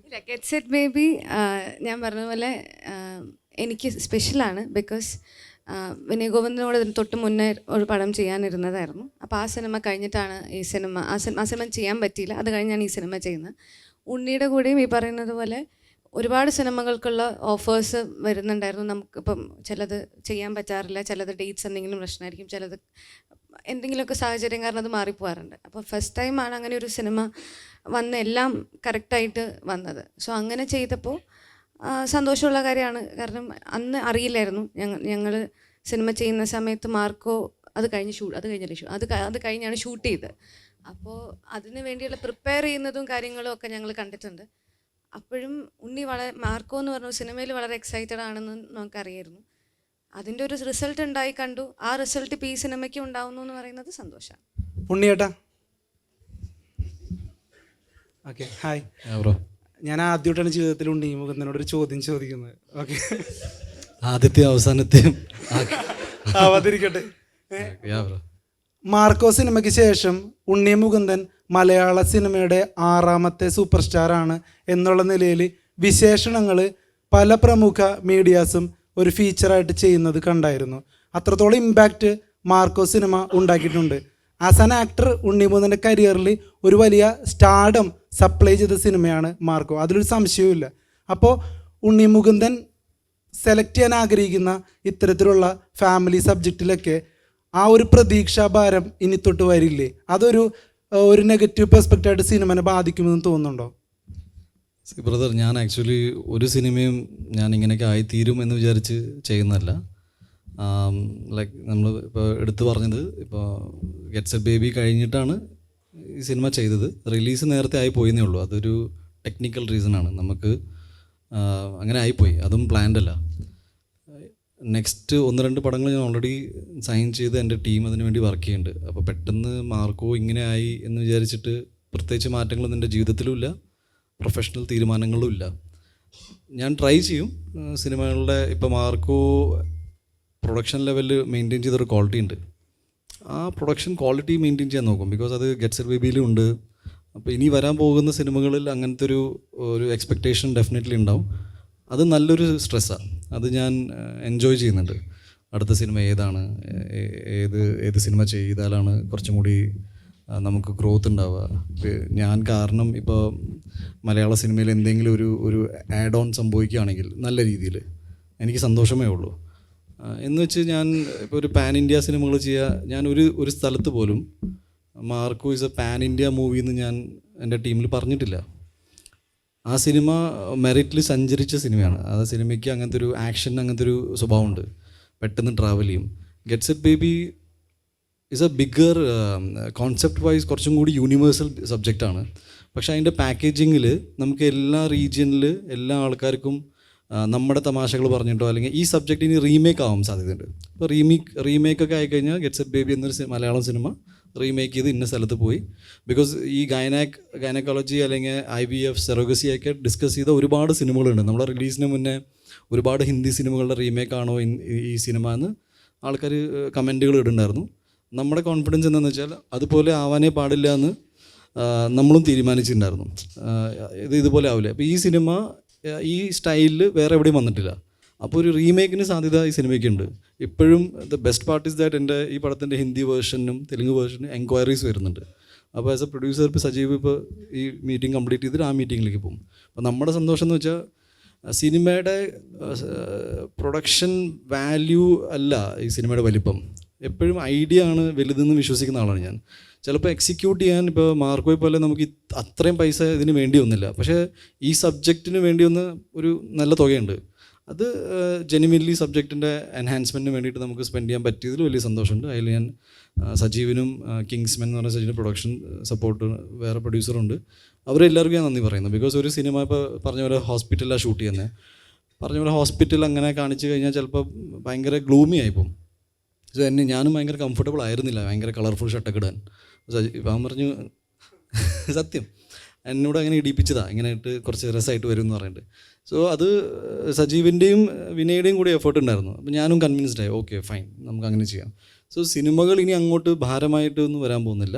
ഇല്ല, ഗെറ്റ് സെറ്റ് ബേബി ഞാൻ പറഞ്ഞ പോലെ എനിക്ക് സ്പെഷ്യലാണ്. ബിക്കോസ് വിനയ് ഗോവിന്ദനോട് ഇതിന് തൊട്ട് മുന്നേ ഒരു പടം ചെയ്യാനിരുന്നതായിരുന്നു. അപ്പോൾ ആ സിനിമ കഴിഞ്ഞിട്ടാണ് ഈ സിനിമ ആ സിനിമ ചെയ്യാൻ പറ്റിയില്ല. അത് കഴിഞ്ഞാണ് ഈ സിനിമ ചെയ്യുന്നത്. ഉണ്ണിയുടെ കൂടെയും ഈ പറയുന്നത് പോലെ ഒരുപാട് സിനിമകൾക്കുള്ള ഓഫേഴ്സ് വരുന്നുണ്ടായിരുന്നു. നമുക്കിപ്പം ചിലത് ചെയ്യാൻ പറ്റാറില്ല, ചിലത് ഡേറ്റ്സ് എന്തെങ്കിലും പ്രശ്നമായിരിക്കും, ചിലത് എന്തെങ്കിലുമൊക്കെ സാഹചര്യം കാരണം അത് മാറിപ്പോകാറുണ്ട്. അപ്പോൾ ഫസ്റ്റ് ടൈമാണ് അങ്ങനെ ഒരു സിനിമ വന്ന് എല്ലാം കറക്റ്റായിട്ട് വന്നത്. സോ അങ്ങനെ ചെയ്തപ്പോൾ സന്തോഷമുള്ള കാര്യമാണ്. കാരണം അന്ന് അറിയില്ലായിരുന്നു. ഞങ്ങൾ സിനിമ ചെയ്യുന്ന സമയത്ത് മാർക്കോ അത് കഴിഞ്ഞാണ് ഷൂട്ട് ചെയ്തത്. അപ്പോൾ അതിന് വേണ്ടിയുള്ള പ്രിപ്പയർ ചെയ്യുന്നതും കാര്യങ്ങളും ഒക്കെ ഞങ്ങൾ കണ്ടിട്ടുണ്ട്. അപ്പോഴും ഉണ്ണി മാർക്കോ എന്ന് പറഞ്ഞ സിനിമയിൽ വളരെ എക്സൈറ്റഡ് ആണെന്ന് നമുക്കറിയായിരുന്നു. അതിൻ്റെ ഒരു റിസൾട്ട് ഉണ്ടായി കണ്ടു. ആ റിസൾട്ട് ഇപ്പോൾ ഈ സിനിമയ്ക്ക് ഉണ്ടാവുന്നു എന്ന് പറയുന്നത് സന്തോഷമാണ്. ഉണ്ണിയേട്ടാ, ഓക്കെ, ഹായ്. ഞാൻ ആദ്യമായിട്ടാണ് ജീവിതത്തിൽ ഉണ്ണി മുകുന്ദനോട് ഒരു ചോദ്യം ചോദിക്കുന്നത്. ഓക്കെ, ആദ്യത്തെ അവസാനത്തെയും ആവാതിരിക്കട്ടെ. മാർക്കോ സിനിമയ്ക്ക് ശേഷം ഉണ്ണി മുകുന്ദൻ മലയാള സിനിമയുടെ 6ാമത്തെ സൂപ്പർ സ്റ്റാറാണ് എന്നുള്ള നിലയിൽ വിശേഷണങ്ങൾ പല പ്രമുഖ മീഡിയാസും ഒരു ഫീച്ചറായിട്ട് ചെയ്യുന്നത് കണ്ടായിരുന്നു. അത്രത്തോളം ഇമ്പാക്റ്റ് മാർക്കോ സിനിമ ഉണ്ടാക്കിയിട്ടുണ്ട്. ആസ് ആൻ ആക്ടർ ഉണ്ണി മുകുന്ദൻ്റെ കരിയറിൽ ഒരു വലിയ സ്റ്റാർഡം സപ്ലൈ ചെയ്ത സിനിമയാണ് മാർക്കോ, അതിലൊരു സംശയവുമില്ല. അപ്പോൾ ഉണ്ണി മുകുന്ദൻ സെലക്ട് ചെയ്യാൻ ആഗ്രഹിക്കുന്ന ഇത്തരത്തിലുള്ള ഫാമിലി സബ്ജക്റ്റിലൊക്കെ ആ ഒരു പ്രതീക്ഷാഭാരം ഇനി തൊട്ട് വരില്ലേ? അതൊരു നെഗറ്റീവ് പെർസ്പെക്റ്റായിട്ട് സിനിമനെ ബാധിക്കുമെന്ന് തോന്നുന്നുണ്ടോ? ബ്രദർ, ഞാൻ ആക്ച്വലി ഒരു സിനിമയും ഞാൻ ഇങ്ങനെയൊക്കെ ആയിത്തീരും എന്ന് വിചാരിച്ച് ചെയ്യുന്നതല്ല. ലൈക്ക് നമ്മൾ ഇപ്പോൾ എടുത്തു പറഞ്ഞത്, ഇപ്പോൾ ഗെറ്റ് സെറ്റ് ബേബി കഴിഞ്ഞിട്ടാണ് ഈ സിനിമ ചെയ്തത്. റിലീസ് നേരത്തെ ആയി പോയെന്നേ ഉള്ളൂ. അതൊരു ടെക്നിക്കൽ റീസണാണ്. നമുക്ക് അങ്ങനെ ആയിപ്പോയി, അതും പ്ലാൻഡ് അല്ല. നെക്സ്റ്റ് 1-2 പടങ്ങൾ ഞാൻ ഓൾറെഡി സൈൻ ചെയ്ത് എൻ്റെ ടീം അതിന് വേണ്ടി വർക്ക് ചെയ്യുന്നുണ്ട്. അപ്പോൾ പെട്ടെന്ന് മാർക്കോ ഇങ്ങനെ ആയി എന്ന് വിചാരിച്ചിട്ട് പ്രത്യേകിച്ച് മാറ്റങ്ങളൊന്നും എൻ്റെ ജീവിതത്തിലും ഇല്ല, പ്രൊഫഷണൽ തീരുമാനങ്ങളും ഇല്ല. ഞാൻ ട്രൈ ചെയ്യും സിനിമകളുടെ. ഇപ്പോൾ മാർക്കോ പ്രൊഡക്ഷൻ ലെവലിൽ മെയിൻറ്റെയിൻ ചെയ്തൊരു ക്വാളിറ്റി ഉണ്ട്. ആ പ്രൊഡക്ഷൻ ക്വാളിറ്റി മെയിൻറ്റെയിൻ ചെയ്യാൻ നോക്കും. ബിക്കോസ് അത് ഗെറ്റ് സെറ്റ് ബേബിയിലും ഉണ്ട്. അപ്പോൾ ഇനി വരാൻ പോകുന്ന സിനിമകളിൽ അങ്ങനത്തെ ഒരു എക്സ്പെക്റ്റേഷൻ ഡെഫിനറ്റ്ലി ഉണ്ടാവും. അത് നല്ലൊരു സ്ട്രെസ്സാണ്. അത് ഞാൻ എൻജോയ് ചെയ്യുന്നുണ്ട്. അടുത്ത സിനിമ ഏതാണ്, ഏത് സിനിമ ചെയ്താലാണ് കുറച്ചും കൂടി നമുക്ക് ഗ്രോത്ത് ഉണ്ടാവുക. ഞാൻ കാരണം ഇപ്പോൾ മലയാള സിനിമയിൽ എന്തെങ്കിലും ഒരു ആഡ് ഓൺ സംഭവിക്കുകയാണെങ്കിൽ നല്ല രീതിയിൽ എനിക്ക് സന്തോഷമേ ഉള്ളൂ. എന്ന് വെച്ച് ഞാൻ ഇപ്പോൾ ഒരു പാൻ ഇന്ത്യ സിനിമകൾ ചെയ്യുക, ഞാൻ ഒരു സ്ഥലത്ത് പോലും Marco is A pan India movie എന്ന് ഞാൻ എൻ്റെ ടീമിൽ പറഞ്ഞിട്ടില്ല. ആ സിനിമ മെറിറ്റിൽ സഞ്ചരിച്ച സിനിമയാണ്. ആ സിനിമയ്ക്ക് അങ്ങനത്തെ ഒരു ആക്ഷൻ, അങ്ങനത്തെ ഒരു സ്വഭാവമുണ്ട്, പെട്ടെന്ന് ട്രാവൽ ചെയ്യും. Get Set baby is A bigger concept vice കുറച്ചും കൂടി യൂണിവേഴ്സൽ സബ്ജക്റ്റാണ്. പക്ഷേ അതിൻ്റെ പാക്കേജിങ്ങിൽ നമുക്ക് എല്ലാ റീജിയനിൽ എല്ലാ ആൾക്കാർക്കും നമ്മുടെ തമാശകൾ പറഞ്ഞിട്ടോ അല്ലെങ്കിൽ ഈ സബ്ജക്റ്റ് ഇനി റീമേക്ക് ആവാൻ സാധ്യതയുണ്ട്. ഇപ്പോൾ റീമേക്കൊക്കെ ആയിക്കഴിഞ്ഞാൽ ഗെറ്റ് സെറ്റ് ബേബി എന്നൊരു മലയാളം സിനിമ റീമേക്ക് ചെയ്ത് ഇന്ന സ്ഥലത്ത് പോയി. ബിക്കോസ് ഈ ഗൈനക്കോളജി അല്ലെങ്കിൽ IVF സെറോഗസി ഒക്കെ ഡിസ്കസ് ചെയ്ത ഒരുപാട് സിനിമകളുണ്ട്. നമ്മുടെ റിലീസിന് മുന്നേ ഒരുപാട് ഹിന്ദി സിനിമകളുടെ റീമേക്കാണോ ഈ സിനിമ എന്ന് ആൾക്കാർ കമൻറ്റുകൾ ഇടുന്നുണ്ടായിരുന്നു. നമ്മുടെ കോൺഫിഡൻസ് എന്താണെന്ന് വെച്ചാൽ അതുപോലെ ആവാനേ പാടില്ല എന്ന് നമ്മളും തീരുമാനിച്ചിട്ടുണ്ടായിരുന്നു. ഇതുപോലെ ആവില്ല. അപ്പോൾ ഈ സിനിമ ഈ സ്റ്റൈലിൽ വേറെ എവിടെയും വന്നിട്ടില്ല. അപ്പോൾ ഒരു റീമേക്കിന് സാധ്യത ഈ സിനിമയ്ക്കുണ്ട്. ഇപ്പോഴും the best part is that എൻ്റെ ഈ പടത്തിൻ്റെ ഹിന്ദി വേർഷനും തെലുങ്ക് വേർഷനും എൻക്വയറീസ് വരുന്നുണ്ട്. അപ്പോൾ ആസ് എ പ്രൊഡ്യൂസർ ഇപ്പോൾ സജീവ് ഇപ്പോൾ ഈ മീറ്റിംഗ് കംപ്ലീറ്റ് ചെയ്തിട്ട് ആ മീറ്റിങ്ങിലേക്ക് പോകും. അപ്പോൾ നമ്മുടെ സന്തോഷം എന്ന് വെച്ചാൽ സിനിമയുടെ പ്രൊഡക്ഷൻ വാല്യൂ അല്ല ഈ സിനിമയുടെ വലിപ്പം. എപ്പോഴും ഐഡിയ ആണ് വലുതെന്ന് വിശ്വസിക്കുന്ന ആളാണ് ഞാൻ. ചിലപ്പോൾ എക്സിക്യൂട്ട് ചെയ്യാൻ ഇപ്പോൾ മാർക്കോയെ പോലെ നമുക്ക് അത്രയും പൈസ ഇതിന് വേണ്ടി വന്നില്ല, പക്ഷേ ഈ സബ്ജക്റ്റിന് വേണ്ടി ഒന്ന് ഒരു നല്ല തുകയുണ്ട്. അത് ജെനുവിൻലി സബ്ജക്റ്റിൻ്റെ എൻഹാൻസ്മെൻറ്റിന് വേണ്ടിയിട്ട് നമുക്ക് സ്പെൻഡ് ചെയ്യാൻ പറ്റിയതിൽ വലിയ സന്തോഷമുണ്ട്. അതിൽ ഞാൻ സജീവിനും കിങ്സ്മെൻ എന്ന് പറഞ്ഞ സജീവിൻ്റെ പ്രൊഡക്ഷൻ സപ്പോർട്ട് വേറെ പ്രൊഡ്യൂസറുണ്ട്, അവരെല്ലാവർക്കും ഞാൻ നന്ദി പറയുന്നു. ബിക്കോസ് ഒരു സിനിമ ഇപ്പോൾ പറഞ്ഞ പോലെ ഹോസ്പിറ്റലിലാണ് ഷൂട്ട് ചെയ്യുന്നത്. പറഞ്ഞ പോലെ ഹോസ്പിറ്റൽ അങ്ങനെ കാണിച്ചു കഴിഞ്ഞാൽ ചിലപ്പോൾ ഭയങ്കര ഗ്ലൂമി ആയിപ്പോവും. സോ ഞാനും ഭയങ്കര കംഫർട്ടബിൾ ആയിരുന്നില്ല ഭയങ്കര കളർഫുൾ ഷർട്ടൊക്കെ ഇടാൻ. ഇപ്പം പറഞ്ഞു സത്യം എന്നോട് അങ്ങനെ ഇടിപ്പിച്ചതാണ്, ഇങ്ങനെ ഇട്ട് കുറച്ച് രസമായിട്ട് വരും എന്ന് പറഞ്ഞിട്ട്. സോ അത് സജീവിൻ്റെയും വിനയുടെയും കൂടി എഫേർട്ട് ഉണ്ടായിരുന്നു. അപ്പോൾ ഞാനും കൺവിൻസ്ഡ് ആയി, ഓക്കെ ഫൈൻ നമുക്ക് അങ്ങനെ ചെയ്യാം. സോ സിനിമകൾ ഇനി അങ്ങോട്ട് ഭാരമായിട്ടൊന്നും വരാൻ പോകുന്നില്ല.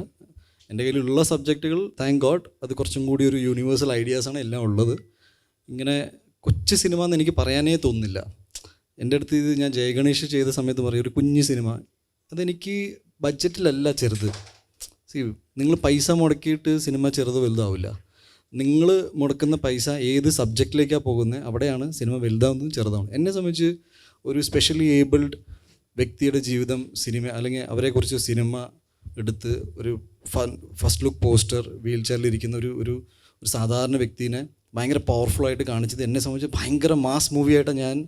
എൻ്റെ കയ്യിലുള്ള സബ്ജക്റ്റുകൾ താങ്ക് ഗോഡ് അത് കുറച്ചും കൂടി ഒരു യൂണിവേഴ്സൽ ഐഡിയാസാണ് എല്ലാം ഉള്ളത്. ഇങ്ങനെ കൊച്ചു സിനിമ എന്ന് എനിക്ക് പറയാനേ തോന്നുന്നില്ല. എൻ്റെ അടുത്ത് ഇത് ഞാൻ ജയഗണേഷ് ചെയ്ത സമയത്ത് പറയും ഒരു കുഞ്ഞു സിനിമ, അതെനിക്ക് ബഡ്ജറ്റിലല്ല ചെറുത്. നിങ്ങൾ പൈസ മുടക്കിയിട്ട് സിനിമ ചെറുത് വലുതാവില്ല. നിങ്ങൾ മുടക്കുന്ന പൈസ ഏത് സബ്ജക്റ്റിലേക്കാണ് പോകുന്നത് അവിടെയാണ് സിനിമ വലുതാവുന്നതും ചെറുതാവുന്നത്. എന്നെ സംബന്ധിച്ച് ഒരു സ്പെഷ്യലി ഏബിൾഡ് വ്യക്തിയുടെ ജീവിതം സിനിമ അല്ലെങ്കിൽ അവരെക്കുറിച്ച് സിനിമ എടുത്ത് ഒരു ഫസ്റ്റ് ലുക്ക് പോസ്റ്റർ വീൽ ചെയറിലിരിക്കുന്ന ഒരു സാധാരണ വ്യക്തിനെ ഭയങ്കര പവർഫുള്ളായിട്ട് കാണിച്ചത് എന്നെ സംബന്ധിച്ച് ഭയങ്കര മാസ് മൂവിയായിട്ടാണ് ഞാൻ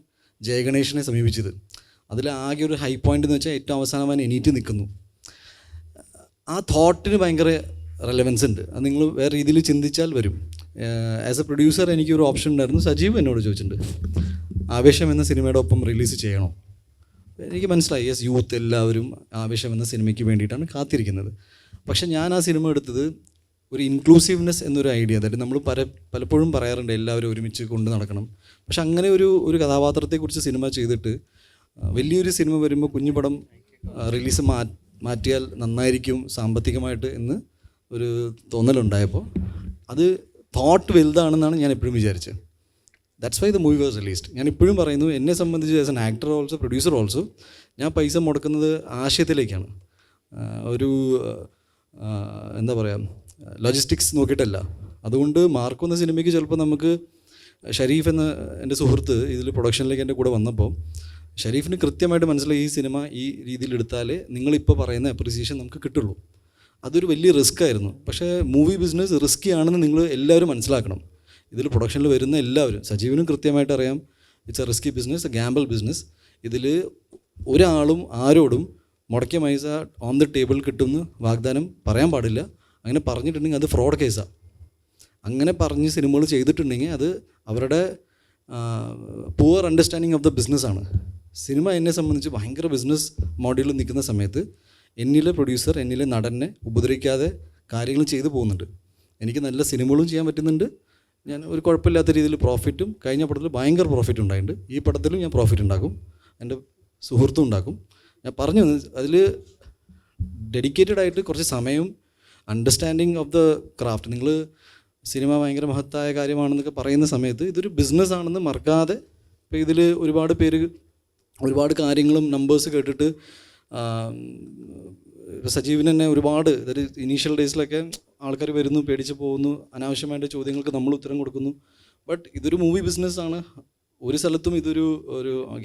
ജയഗണേഷിനെ സമീപിച്ചത്. അതിൽ ആകെ ഒരു ഹൈ പോയിൻ്റ് എന്ന് വെച്ചാൽ ഏറ്റവും അവസാനം അവൻ എണീറ്റ് നിൽക്കുന്നു. ആ തോട്ടിന് ഭയങ്കര റെലവൻസ് ഉണ്ട്. അത് നിങ്ങൾ വേറെ രീതിയിൽ ചിന്തിച്ചാൽ വരും. ആസ് എ പ്രൊഡ്യൂസർ എനിക്കൊരു ഓപ്ഷൻ ഉണ്ടായിരുന്നു. സജീവ് എന്നോട് ചോദിച്ചിട്ടുണ്ട് ആവേശം എന്ന സിനിമയുടെ ഒപ്പം റിലീസ് ചെയ്യണോ. എനിക്ക് മനസ്സിലായി യെസ് യൂത്ത് എല്ലാവരും ആവേശം എന്ന സിനിമയ്ക്ക് വേണ്ടിയിട്ടാണ് കാത്തിരിക്കുന്നത്. പക്ഷെ ഞാൻ ആ സിനിമ എടുത്തത് ഒരു ഇൻക്ലൂസീവ്നെസ് എന്നൊരു ഐഡിയ. അതായത് നമ്മൾ പലപ്പോഴും പറയാറുണ്ട് എല്ലാവരും ഒരുമിച്ച് കൊണ്ട് നടക്കണം. പക്ഷെ അങ്ങനെ ഒരു കഥാപാത്രത്തെക്കുറിച്ച് സിനിമ ചെയ്തിട്ട് വലിയൊരു സിനിമ വരുമ്പോൾ കുഞ്ഞു പടം റിലീസ് മാറ്റിയാൽ നന്നായിരിക്കും സാമ്പത്തികമായിട്ട് എന്ന് ഒരു തോന്നലുണ്ടായപ്പോൾ അത് തോട്ട് വലുതാണെന്നാണ് ഞാൻ എപ്പോഴും വിചാരിച്ചത്. That's why the movie was released. ഞാൻ ഇപ്പോഴും പറയുന്നു എന്നെ സംബന്ധിച്ച് as an actor also producer also ഞാൻ പൈസ മുടക്കുന്നത് ആശയത്തിലേക്കാണ്. ഒരു എന്താ പറയുക ലോജിസ്റ്റിക്സ് നോക്കിയിട്ടല്ല. അതുകൊണ്ട് മാർക്കോ എന്ന സിനിമയ്ക്ക് ചിലപ്പോൾ നമുക്ക് ഷരീഫ് എന്ന എൻ്റെ സുഹൃത്ത് ഇതിൽ പ്രൊഡക്ഷനിലേക്ക് എൻ്റെ കൂടെ വന്നപ്പോൾ ഷരീഫിന് കൃത്യമായിട്ട് മനസ്സിലായി ഈ സിനിമ ഈ രീതിയിൽ എടുത്താലേ നിങ്ങളിപ്പോൾ പറയുന്ന അപ്രിസിയേഷൻ നമുക്ക് കിട്ടുള്ളൂ. അതൊരു വലിയ റിസ്ക് ആയിരുന്നു. പക്ഷേ മൂവി ബിസിനസ് റിസ്ക്കി ആണെന്ന് നിങ്ങൾ എല്ലാവരും മനസ്സിലാക്കണം. ഇതിൽ പ്രൊഡക്ഷനിൽ വരുന്ന എല്ലാവരും, സജീവിനും കൃത്യമായിട്ട് അറിയാം it's A risky business, A Gamble business. ഇതിൽ ഒരാളും ആരോടും മുടക്കിയ പൈസ ഓൺ ദ ടേബിൾ കിട്ടുമെന്ന് വാഗ്ദാനം പറയാൻ പാടില്ല. അങ്ങനെ പറഞ്ഞിട്ടുണ്ടെങ്കിൽ അത് ഫ്രോഡ് കേസാണ്. അങ്ങനെ പറഞ്ഞ് സിനിമകൾ ചെയ്തിട്ടുണ്ടെങ്കിൽ അത് അവരുടെ പുവർ അണ്ടർസ്റ്റാൻഡിങ് ഓഫ് ദ ബിസിനസ്സാണ്. സിനിമ എന്നെ സംബന്ധിച്ച് ഭയങ്കര ബിസിനസ് മോഡലിൽ നിൽക്കുന്ന സമയത്ത് എന്നിലെ പ്രൊഡ്യൂസർ എന്നിലെ നടനെ ഉപദ്രവിക്കാതെ കാര്യങ്ങൾ ചെയ്തു പോകുന്നുണ്ട്. എനിക്ക് നല്ല സിനിമകളും ചെയ്യാൻ പറ്റുന്നുണ്ട്. ഞാൻ ഒരു കുഴപ്പമില്ലാത്ത രീതിയിൽ പ്രോഫിറ്റും കഴിഞ്ഞ പടത്തിൽ ഭയങ്കര പ്രോഫിറ്റ് ഉണ്ടായിട്ടുണ്ട്. ഈ പടത്തിലും ഞാൻ പ്രോഫിറ്റ് ഉണ്ടാക്കും, എൻ്റെ സുഹൃത്തും ഉണ്ടാക്കും. ഞാൻ പറഞ്ഞു അതിൽ ഡെഡിക്കേറ്റഡ് ആയിട്ട് കുറച്ച് സമയവും അണ്ടർസ്റ്റാൻഡിങ് ഓഫ് ദ ക്രാഫ്റ്റ്. നിങ്ങൾ സിനിമ ഭയങ്കര മഹത്തായ കാര്യമാണെന്നൊക്കെ പറയുന്ന സമയത്ത് ഇതൊരു ബിസിനസ്സാണെന്ന് മറക്കാതെ. ഇപ്പോൾ ഇതിൽ ഒരുപാട് പേര് ഒരുപാട് കാര്യങ്ങളും നമ്പേഴ്സ് കേട്ടിട്ട് സജീവിന് തന്നെ ഒരുപാട് അതായത് ഇനീഷ്യൽ ഡേയ്സിലൊക്കെ ആൾക്കാർ വരുന്നു, പേടിച്ച് പോകുന്നു, അനാവശ്യമായിട്ട് ചോദ്യങ്ങൾക്ക് നമ്മൾ ഉത്തരം കൊടുക്കുന്നു. ബട്ട് ഇതൊരു മൂവി ബിസിനസ്സാണ്. ഒരു സ്ഥലത്തും ഇതൊരു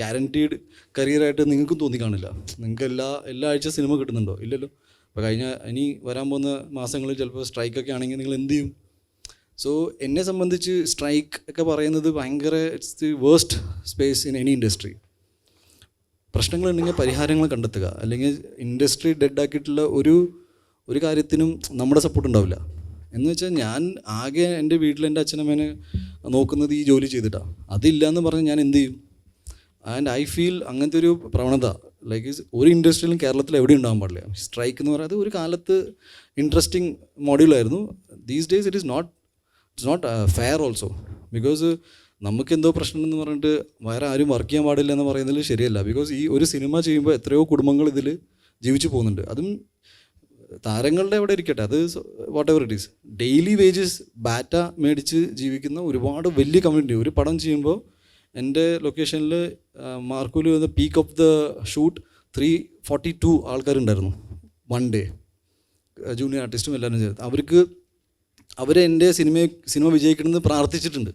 ഗ്യാരൻറ്റീഡ് കരിയറായിട്ട് നിങ്ങൾക്കും തോന്നി കാണില്ല. നിങ്ങൾക്ക് എല്ലാ ആഴ്ച സിനിമ കിട്ടുന്നുണ്ടോ? ഇല്ലല്ലോ. അപ്പോൾ ഇനി വരാൻ പോകുന്ന മാസങ്ങളിൽ ചിലപ്പോൾ സ്ട്രൈക്കൊക്കെ ആണെങ്കിൽ നിങ്ങൾ എന്ത് ചെയ്യും? സോ എന്നെ സംബന്ധിച്ച് സ്ട്രൈക്ക് ഒക്കെ പറയുന്നത് ഭയങ്കര it's the worst space in any industry. പ്രശ്നങ്ങളുണ്ടെങ്കിൽ പരിഹാരങ്ങൾ കണ്ടെത്തുക. അല്ലെങ്കിൽ ഇൻഡസ്ട്രി ഡെഡാക്കിയിട്ടുള്ള ഒരു കാര്യത്തിനും നമ്മുടെ സപ്പോർട്ട് ഉണ്ടാവില്ല. എന്ന് വെച്ചാൽ ഞാൻ ആകെ എൻ്റെ വീട്ടിൽ എൻ്റെ അച്ഛനമ്മേനെ നോക്കുന്നത് ഈ ജോലി ചെയ്തിട്ടാണ്. അതില്ല എന്ന് പറഞ്ഞാൽ ഞാൻ എന്ത് ചെയ്യും? ആൻഡ് ഐ ഫീൽ അങ്ങനത്തെ ഒരു പ്രവണത ലൈക്ക് ഒരു ഇൻഡസ്ട്രിയിലും കേരളത്തിൽ എവിടെയും ഉണ്ടാകാൻ പാടില്ല. സ്ട്രൈക്ക് എന്ന് പറയുന്നത് ഒരു കാലത്ത് ഇൻട്രസ്റ്റിംഗ് മോഡ്യൂളായിരുന്നു. These days it's not fair also. Because നമുക്കെന്തോ പ്രശ്നം എന്ന് പറഞ്ഞിട്ട് വേറെ ആരും വർക്ക് ചെയ്യാൻ പാടില്ല എന്ന് പറയുന്നതിൽ ശരിയല്ല. ബിക്കോസ് ഈ ഒരു സിനിമ ചെയ്യുമ്പോൾ എത്രയോ കുടുംബങ്ങൾ ഇതിൽ ജീവിച്ചു പോകുന്നുണ്ട്. അതും താരങ്ങളുടെ അവിടെ ഇരിക്കട്ടെ, അത് what ever it is. Daily wages batta മേടിച്ച് ജീവിക്കുന്ന ഒരുപാട് വലിയ കമ്മ്യൂണിറ്റി. ഒരു പടം ചെയ്യുമ്പോൾ എൻ്റെ ലൊക്കേഷനിൽ മാർക്കോയിൽ വന്ന പീക്ക് ഓഫ് ദ ഷൂട്ട് 342 ആൾക്കാരുണ്ടായിരുന്നു വൺ ഡേ. ജൂനിയർ ആർട്ടിസ്റ്റും എല്ലാവരും ചേർത്ത് അവർ എൻ്റെ സിനിമ വിജയിക്കണമെന്ന് പ്രാർത്ഥിച്ചിട്ടുണ്ട്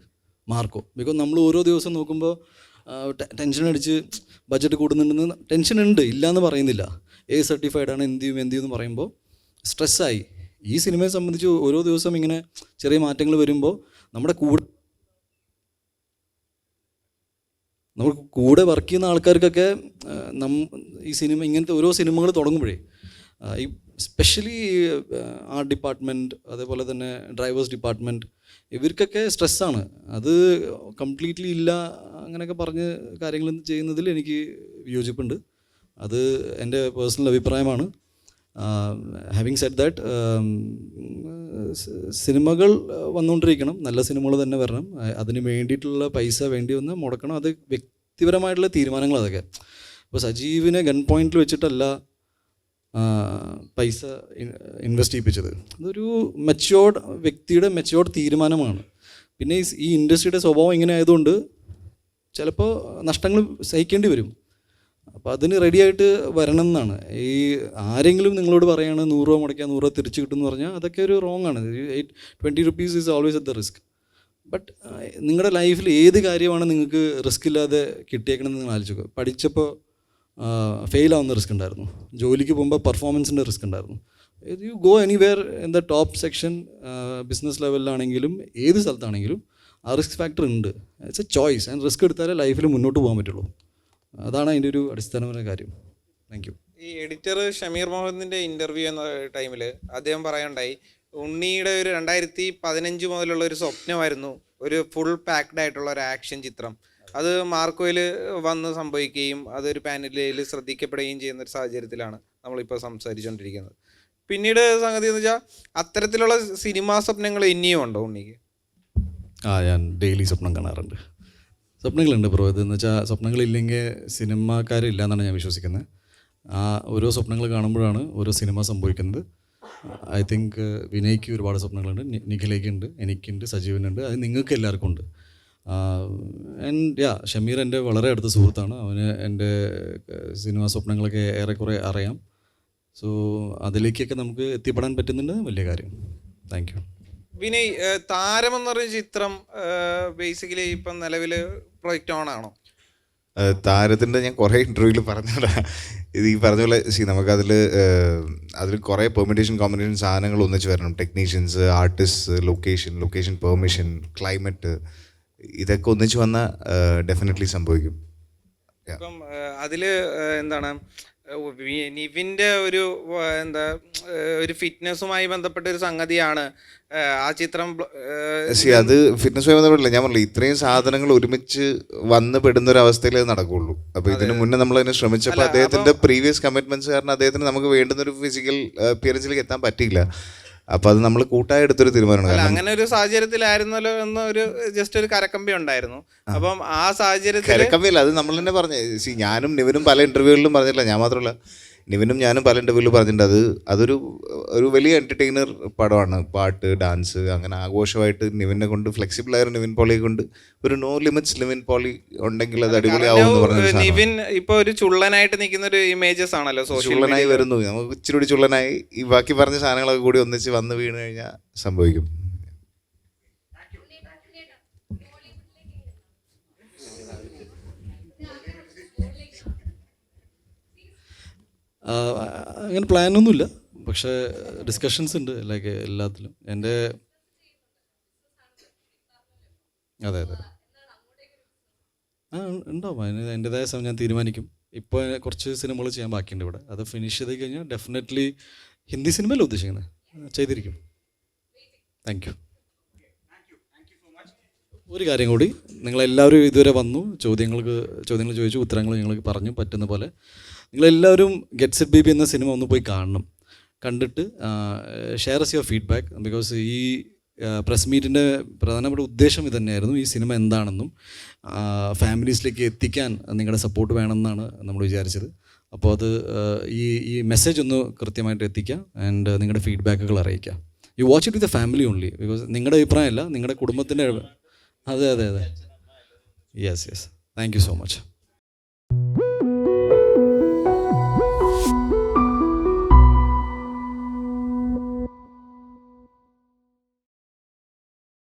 മാർക്കോ. ബിക്കോസ് നമ്മൾ ഓരോ ദിവസം നോക്കുമ്പോൾ ടെൻഷൻ അടിച്ച് ബഡ്ജറ്റ് കൂടുന്നുണ്ടെന്ന് ടെൻഷൻ ഉണ്ട്, ഇല്ല എന്ന് പറയുന്നില്ല. സർട്ടിഫൈഡ് ആണ്, എന്ത് ചെയ്യും എന്ന് പറയുമ്പോൾ സ്ട്രെസ്സായി. ഈ സിനിമയെ സംബന്ധിച്ച് ഓരോ ദിവസം ഇങ്ങനെ ചെറിയ മാറ്റങ്ങൾ വരുമ്പോൾ നമ്മുടെ കൂടെ വർക്ക് ചെയ്യുന്ന ആൾക്കാർക്കൊക്കെ ഈ സിനിമ ഇങ്ങനത്തെ ഓരോ സിനിമകൾ തുടങ്ങുമ്പോഴേ ഈ സ്പെഷ്യലി ആർട്ട് ഡിപ്പാർട്ട്മെൻറ്റ്, അതേപോലെ തന്നെ ഡ്രൈവേഴ്സ് ഡിപ്പാർട്ട്മെൻറ്റ്, ഇവർക്കൊക്കെ സ്ട്രെസ്സാണ്. അത് കംപ്ലീറ്റ്ലി ഇല്ല അങ്ങനെയൊക്കെ പറഞ്ഞ് കാര്യങ്ങൾ ചെയ്യുന്നതിൽ എനിക്ക് വിയോജിപ്പുണ്ട്. അത് എൻ്റെ പേഴ്സണൽ അഭിപ്രായമാണ്. ഹാവിങ് സെഡ് ദാറ്റ്, സിനിമകൾ വന്നുകൊണ്ടിരിക്കണം, നല്ല സിനിമകൾ തന്നെ വരണം. അതിന് വേണ്ടിയിട്ടുള്ള പൈസ വേണ്ടി വന്ന് മുടക്കണം. അത് വ്യക്തിപരമായിട്ടുള്ള തീരുമാനങ്ങൾ അതൊക്കെ. ഇപ്പോൾ സജീവിനെ ഗൺ പോയിന്റിൽ വെച്ചിട്ടല്ല പൈസ ഇൻവെസ്റ്റ് ചെയ്യിപ്പിച്ചത്. അതൊരു മെച്യോർഡ് വ്യക്തിയുടെ മെച്യോർഡ് തീരുമാനമാണ്. പിന്നെ ഈ ഇൻഡസ്ട്രിയുടെ സ്വഭാവം ഇങ്ങനെ ആയതുകൊണ്ട് ചിലപ്പോൾ നഷ്ടങ്ങൾ സഹിക്കേണ്ടി വരും. അപ്പോൾ അതിന് റെഡിയായിട്ട് വരണം എന്നാണ്. ഈ ആരെങ്കിലും നിങ്ങളോട് പറയുകയാണ് 100 രൂപ മുടക്കിയാൽ 100 രൂപ തിരിച്ച് കിട്ടും എന്ന് പറഞ്ഞാൽ അതൊക്കെ ഒരു റോങ് ആണ്. 20 rupees is always at the risk. But നിങ്ങളുടെ ലൈഫിൽ ഏത് കാര്യമാണ് നിങ്ങൾക്ക് റിസ്ക് ഇല്ലാതെ കിട്ടിയേക്കണമെന്ന് നിങ്ങൾ ആലോചിക്കുക. പഠിച്ചപ്പോൾ ഫെയിൽ ആവുന്ന റിസ്ക് ഉണ്ടായിരുന്നു, ജോലിക്ക് പോകുമ്പോൾ പെർഫോമൻസിൻ്റെ റിസ്ക് ഉണ്ടായിരുന്നു. You go anywhere in the top section, business ലെവലിലാണെങ്കിലും ഏത് സ്ഥലത്താണെങ്കിലും ആ റിസ്ക് ഫാക്ടർ ഉണ്ട്. It's a choice. And risk എടുത്താലേ ലൈഫിൽ മുന്നോട്ട് പോകാൻ പറ്റുള്ളൂ. അതാണ് അതിൻ്റെ ഒരു അടിസ്ഥാനപരമായ കാര്യം. Thank you. ഈ എഡിറ്റർ ഷമീർ മുഹമ്മദിൻ്റെ ഇൻ്റർവ്യൂ എന്ന ടൈമിൽ അദ്ദേഹം പറയുണ്ടായി, ഉണ്ണിയുടെ ഒരു 2015 മുതലുള്ള ഒരു സ്വപ്നമായിരുന്നു ഒരു ഫുൾ പാക്ഡ് ആയിട്ടുള്ള ഒരു ആക്ഷൻ ചിത്രം. അത് മാർക്കോയിൽ വന്ന് സംഭവിക്കുകയും അതൊരു പാനലിൽ ശ്രദ്ധിക്കപ്പെടുകയും ചെയ്യുന്ന ഒരു സാഹചര്യത്തിലാണ് നമ്മളിപ്പോൾ സംസാരിച്ചുകൊണ്ടിരിക്കുന്നത്. പിന്നീട് സംഗതി എന്ന് വെച്ചാൽ അത്തരത്തിലുള്ള സിനിമാ സ്വപ്നങ്ങൾ ഇനിയും ഉണ്ടോ ഉണ്ണിക്ക്? ഞാൻ ഡെയിലി സ്വപ്നം കാണാറുണ്ട്. സ്വപ്നങ്ങളുണ്ട് ബ്രോ. ഇതെന്ന് വെച്ചാൽ സ്വപ്നങ്ങളില്ലെങ്കിൽ സിനിമാക്കാരില്ല എന്നാണ് ഞാൻ വിശ്വസിക്കുന്നത്. ഓരോ സ്വപ്നങ്ങൾ കാണുമ്പോഴാണ് ഓരോ സിനിമ സംഭവിക്കുന്നത്. ഐ തിങ്ക് വിനയ്ക്ക് ഒരുപാട് സ്വപ്നങ്ങളുണ്ട്, നിഖിലേക്കുണ്ട്, എനിക്കുണ്ട്, സജീവനുണ്ട്, അത് നിങ്ങൾക്ക് എല്ലാവർക്കും ഉണ്ട്. ആൻഡ് ഷമീർ എൻ്റെ വളരെ അടുത്ത സുഹൃത്താണ്. അവന് എൻ്റെ സിനിമാ സ്വപ്നങ്ങളൊക്കെ ഏറെക്കുറെ അറിയാം. സോ അതിലേക്കൊക്കെ നമുക്ക് എത്തിപ്പെടാൻ പറ്റുന്നുണ്ട്, വലിയ കാര്യം. Thank you. വിനയ്, താരം എന്ന് പറയുന്ന ചിത്രം ബേസിക്കലി ഇപ്പം നിലവിൽ പ്രൊജക്റ്റ് ഓൺ ആണോ? താരത്തിൻ്റെ ഞാൻ കുറേ ഇൻ്റർവ്യൂവിൽ പറഞ്ഞതാ. ഇത് ഈ പറഞ്ഞ പോലെ അതിൽ കുറേ പെർമിറ്റേഷൻ കോമ്പിനേഷൻ സാധനങ്ങൾ ഒന്നിച്ച് വരണം. Technicians, artist, location permission, climate, ഇതൊക്കെ ഒന്നിച്ച് വന്നാൽ ഡെഫിനറ്റ്ലി സംഭവിക്കും. ഇപ്പം അതിൽ എന്താണ് നിവിൻ്റെ ഒരു ഫിറ്റ്നസ്സുമായി ബന്ധപ്പെട്ട ഒരു സംഗതിയാണ് ആ ചിത്രം. അത് ഫിറ്റ്നസ്സുമായി ബന്ധപ്പെട്ടില്ല. ഞാൻ പറഞ്ഞില്ല, ഇത്രയും സാധനങ്ങൾ ഒരുമിച്ച് വന്ന് പെടുന്ന ഒരു അവസ്ഥയിൽ നടക്കുകയുള്ളൂ. അപ്പോൾ ഇതിന് മുന്നേ നമ്മൾ അതിന് ശ്രമിച്ചപ്പോൾ അദ്ദേഹത്തിൻ്റെ പ്രീവിയസ് കമ്മിറ്റ്മെൻറ്റ്സ് കാരണം അദ്ദേഹത്തിന് നമുക്ക് വേണ്ടുന്നൊരു ഫിസിക്കൽ അപ്പിയറൻസിലേക്ക് എത്താൻ പറ്റിയില്ല. അപ്പോൾ അത് നമ്മൾ കൂട്ടായി എടുത്തൊരു തീരുമാനമാണ്. അങ്ങനെ ഒരു സാഹചര്യത്തിലായിരുന്നല്ലോ എന്നൊരു ജസ്റ്റ് ഒരു കരക്കമ്പി ഉണ്ടായിരുന്നു. അപ്പം ആ സാഹചര്യത്തിൽ കരക്കമ്പിയല്ല, അത് നമ്മൾ തന്നെ പറഞ്ഞു. ഞാനും നിവിനും പല ഇൻ്റർവ്യൂകളിലും പറഞ്ഞിട്ടില്ല, ഞാൻ മാത്രമല്ല നിവിനും ഞാനും പല ഇൻ്റർവ്യൂവിലും പറഞ്ഞിട്ടുണ്ട്. അതൊരു വലിയ എൻ്റർടൈനർ പടമാണ്. പാട്ട്, ഡാൻസ്, അങ്ങനെ ആഘോഷമായിട്ട് നിവിനെ കൊണ്ട്, ഫ്ലെക്സിബിൾ ആയ നിവിൻ പോളിയെ കൊണ്ട് ഒരു നോ ലിമിറ്റ്സ് നിവിൻ പോളി ഉണ്ടെങ്കിൽ അത് അടിപൊളിയാവും എന്ന് പറഞ്ഞു. നിവിൻ ഇപ്പോൾ ഒരു ചുള്ളനായിട്ട് നിൽക്കുന്ന ഒരു ഇമേജസ് ആണല്ലോ ചുള്ളനായി വരുന്നു. നമുക്ക് ഇച്ചിരി ചുള്ളനായി ഈ ബാക്കി പറഞ്ഞ സാധനങ്ങളൊക്കെ കൂടി ഒന്നിച്ച് വന്ന് വീണ് കഴിഞ്ഞാൽ സംഭവിക്കും. അങ്ങനെ പ്ലാനൊന്നുമില്ല, പക്ഷേ ഡിസ്കഷൻസ് ഉണ്ട് ലൈക്ക് എല്ലാത്തിലും. എൻ്റെ അതെ ഉണ്ടാവും. അതിന് എൻ്റെതായ സമയം ഞാൻ തീരുമാനിക്കും. ഇപ്പോൾ കുറച്ച് സിനിമകൾ ചെയ്യാൻ ബാക്കിയുണ്ട് ഇവിടെ. അത് ഫിനിഷ് ചെയ്ത് കഴിഞ്ഞാൽ ഡെഫിനറ്റ്ലി ഹിന്ദി സിനിമയല്ല ഉദ്ദേശിക്കുന്നത്, ചെയ്തിരിക്കും. Thank you. ഒരു കാര്യം കൂടി, നിങ്ങളെല്ലാവരും ഇതുവരെ വന്നു, ചോദ്യങ്ങൾ ചോദിച്ചു, ഉത്തരങ്ങൾ ഞങ്ങൾക്ക് പറഞ്ഞു പറ്റുന്ന പോലെ. നിങ്ങളെല്ലാവരും ഗെറ്റ് സെറ്റ് ബേബി എന്ന സിനിമ ഒന്ന് പോയി കാണണം. കണ്ടിട്ട് ഷെയർ യുവർ ഫീഡ്ബാക്ക്. ബിക്കോസ് ഈ പ്രസ് മീറ്റിൻ്റെ പ്രധാനപ്പെട്ട ഉദ്ദേശം ഇത് തന്നെയായിരുന്നു. ഈ സിനിമ എന്താണെന്നും ഫാമിലീസിലേക്ക് എത്തിക്കാൻ നിങ്ങളുടെ സപ്പോർട്ട് വേണമെന്നാണ് നമ്മൾ വിചാരിച്ചത്. അപ്പോൾ അത് ഈ മെസ്സേജ് ഒന്ന് കൃത്യമായിട്ട് എത്തിക്കുക ആൻഡ് നിങ്ങളുടെ ഫീഡ്ബാക്കുകൾ അറിയിക്കുക. You watch it with a family only. Because നിങ്ങളുടെ അഭിപ്രായമല്ല, നിങ്ങളുടെ കുടുംബത്തിൻ്റെ. അതെ yes thank you so much.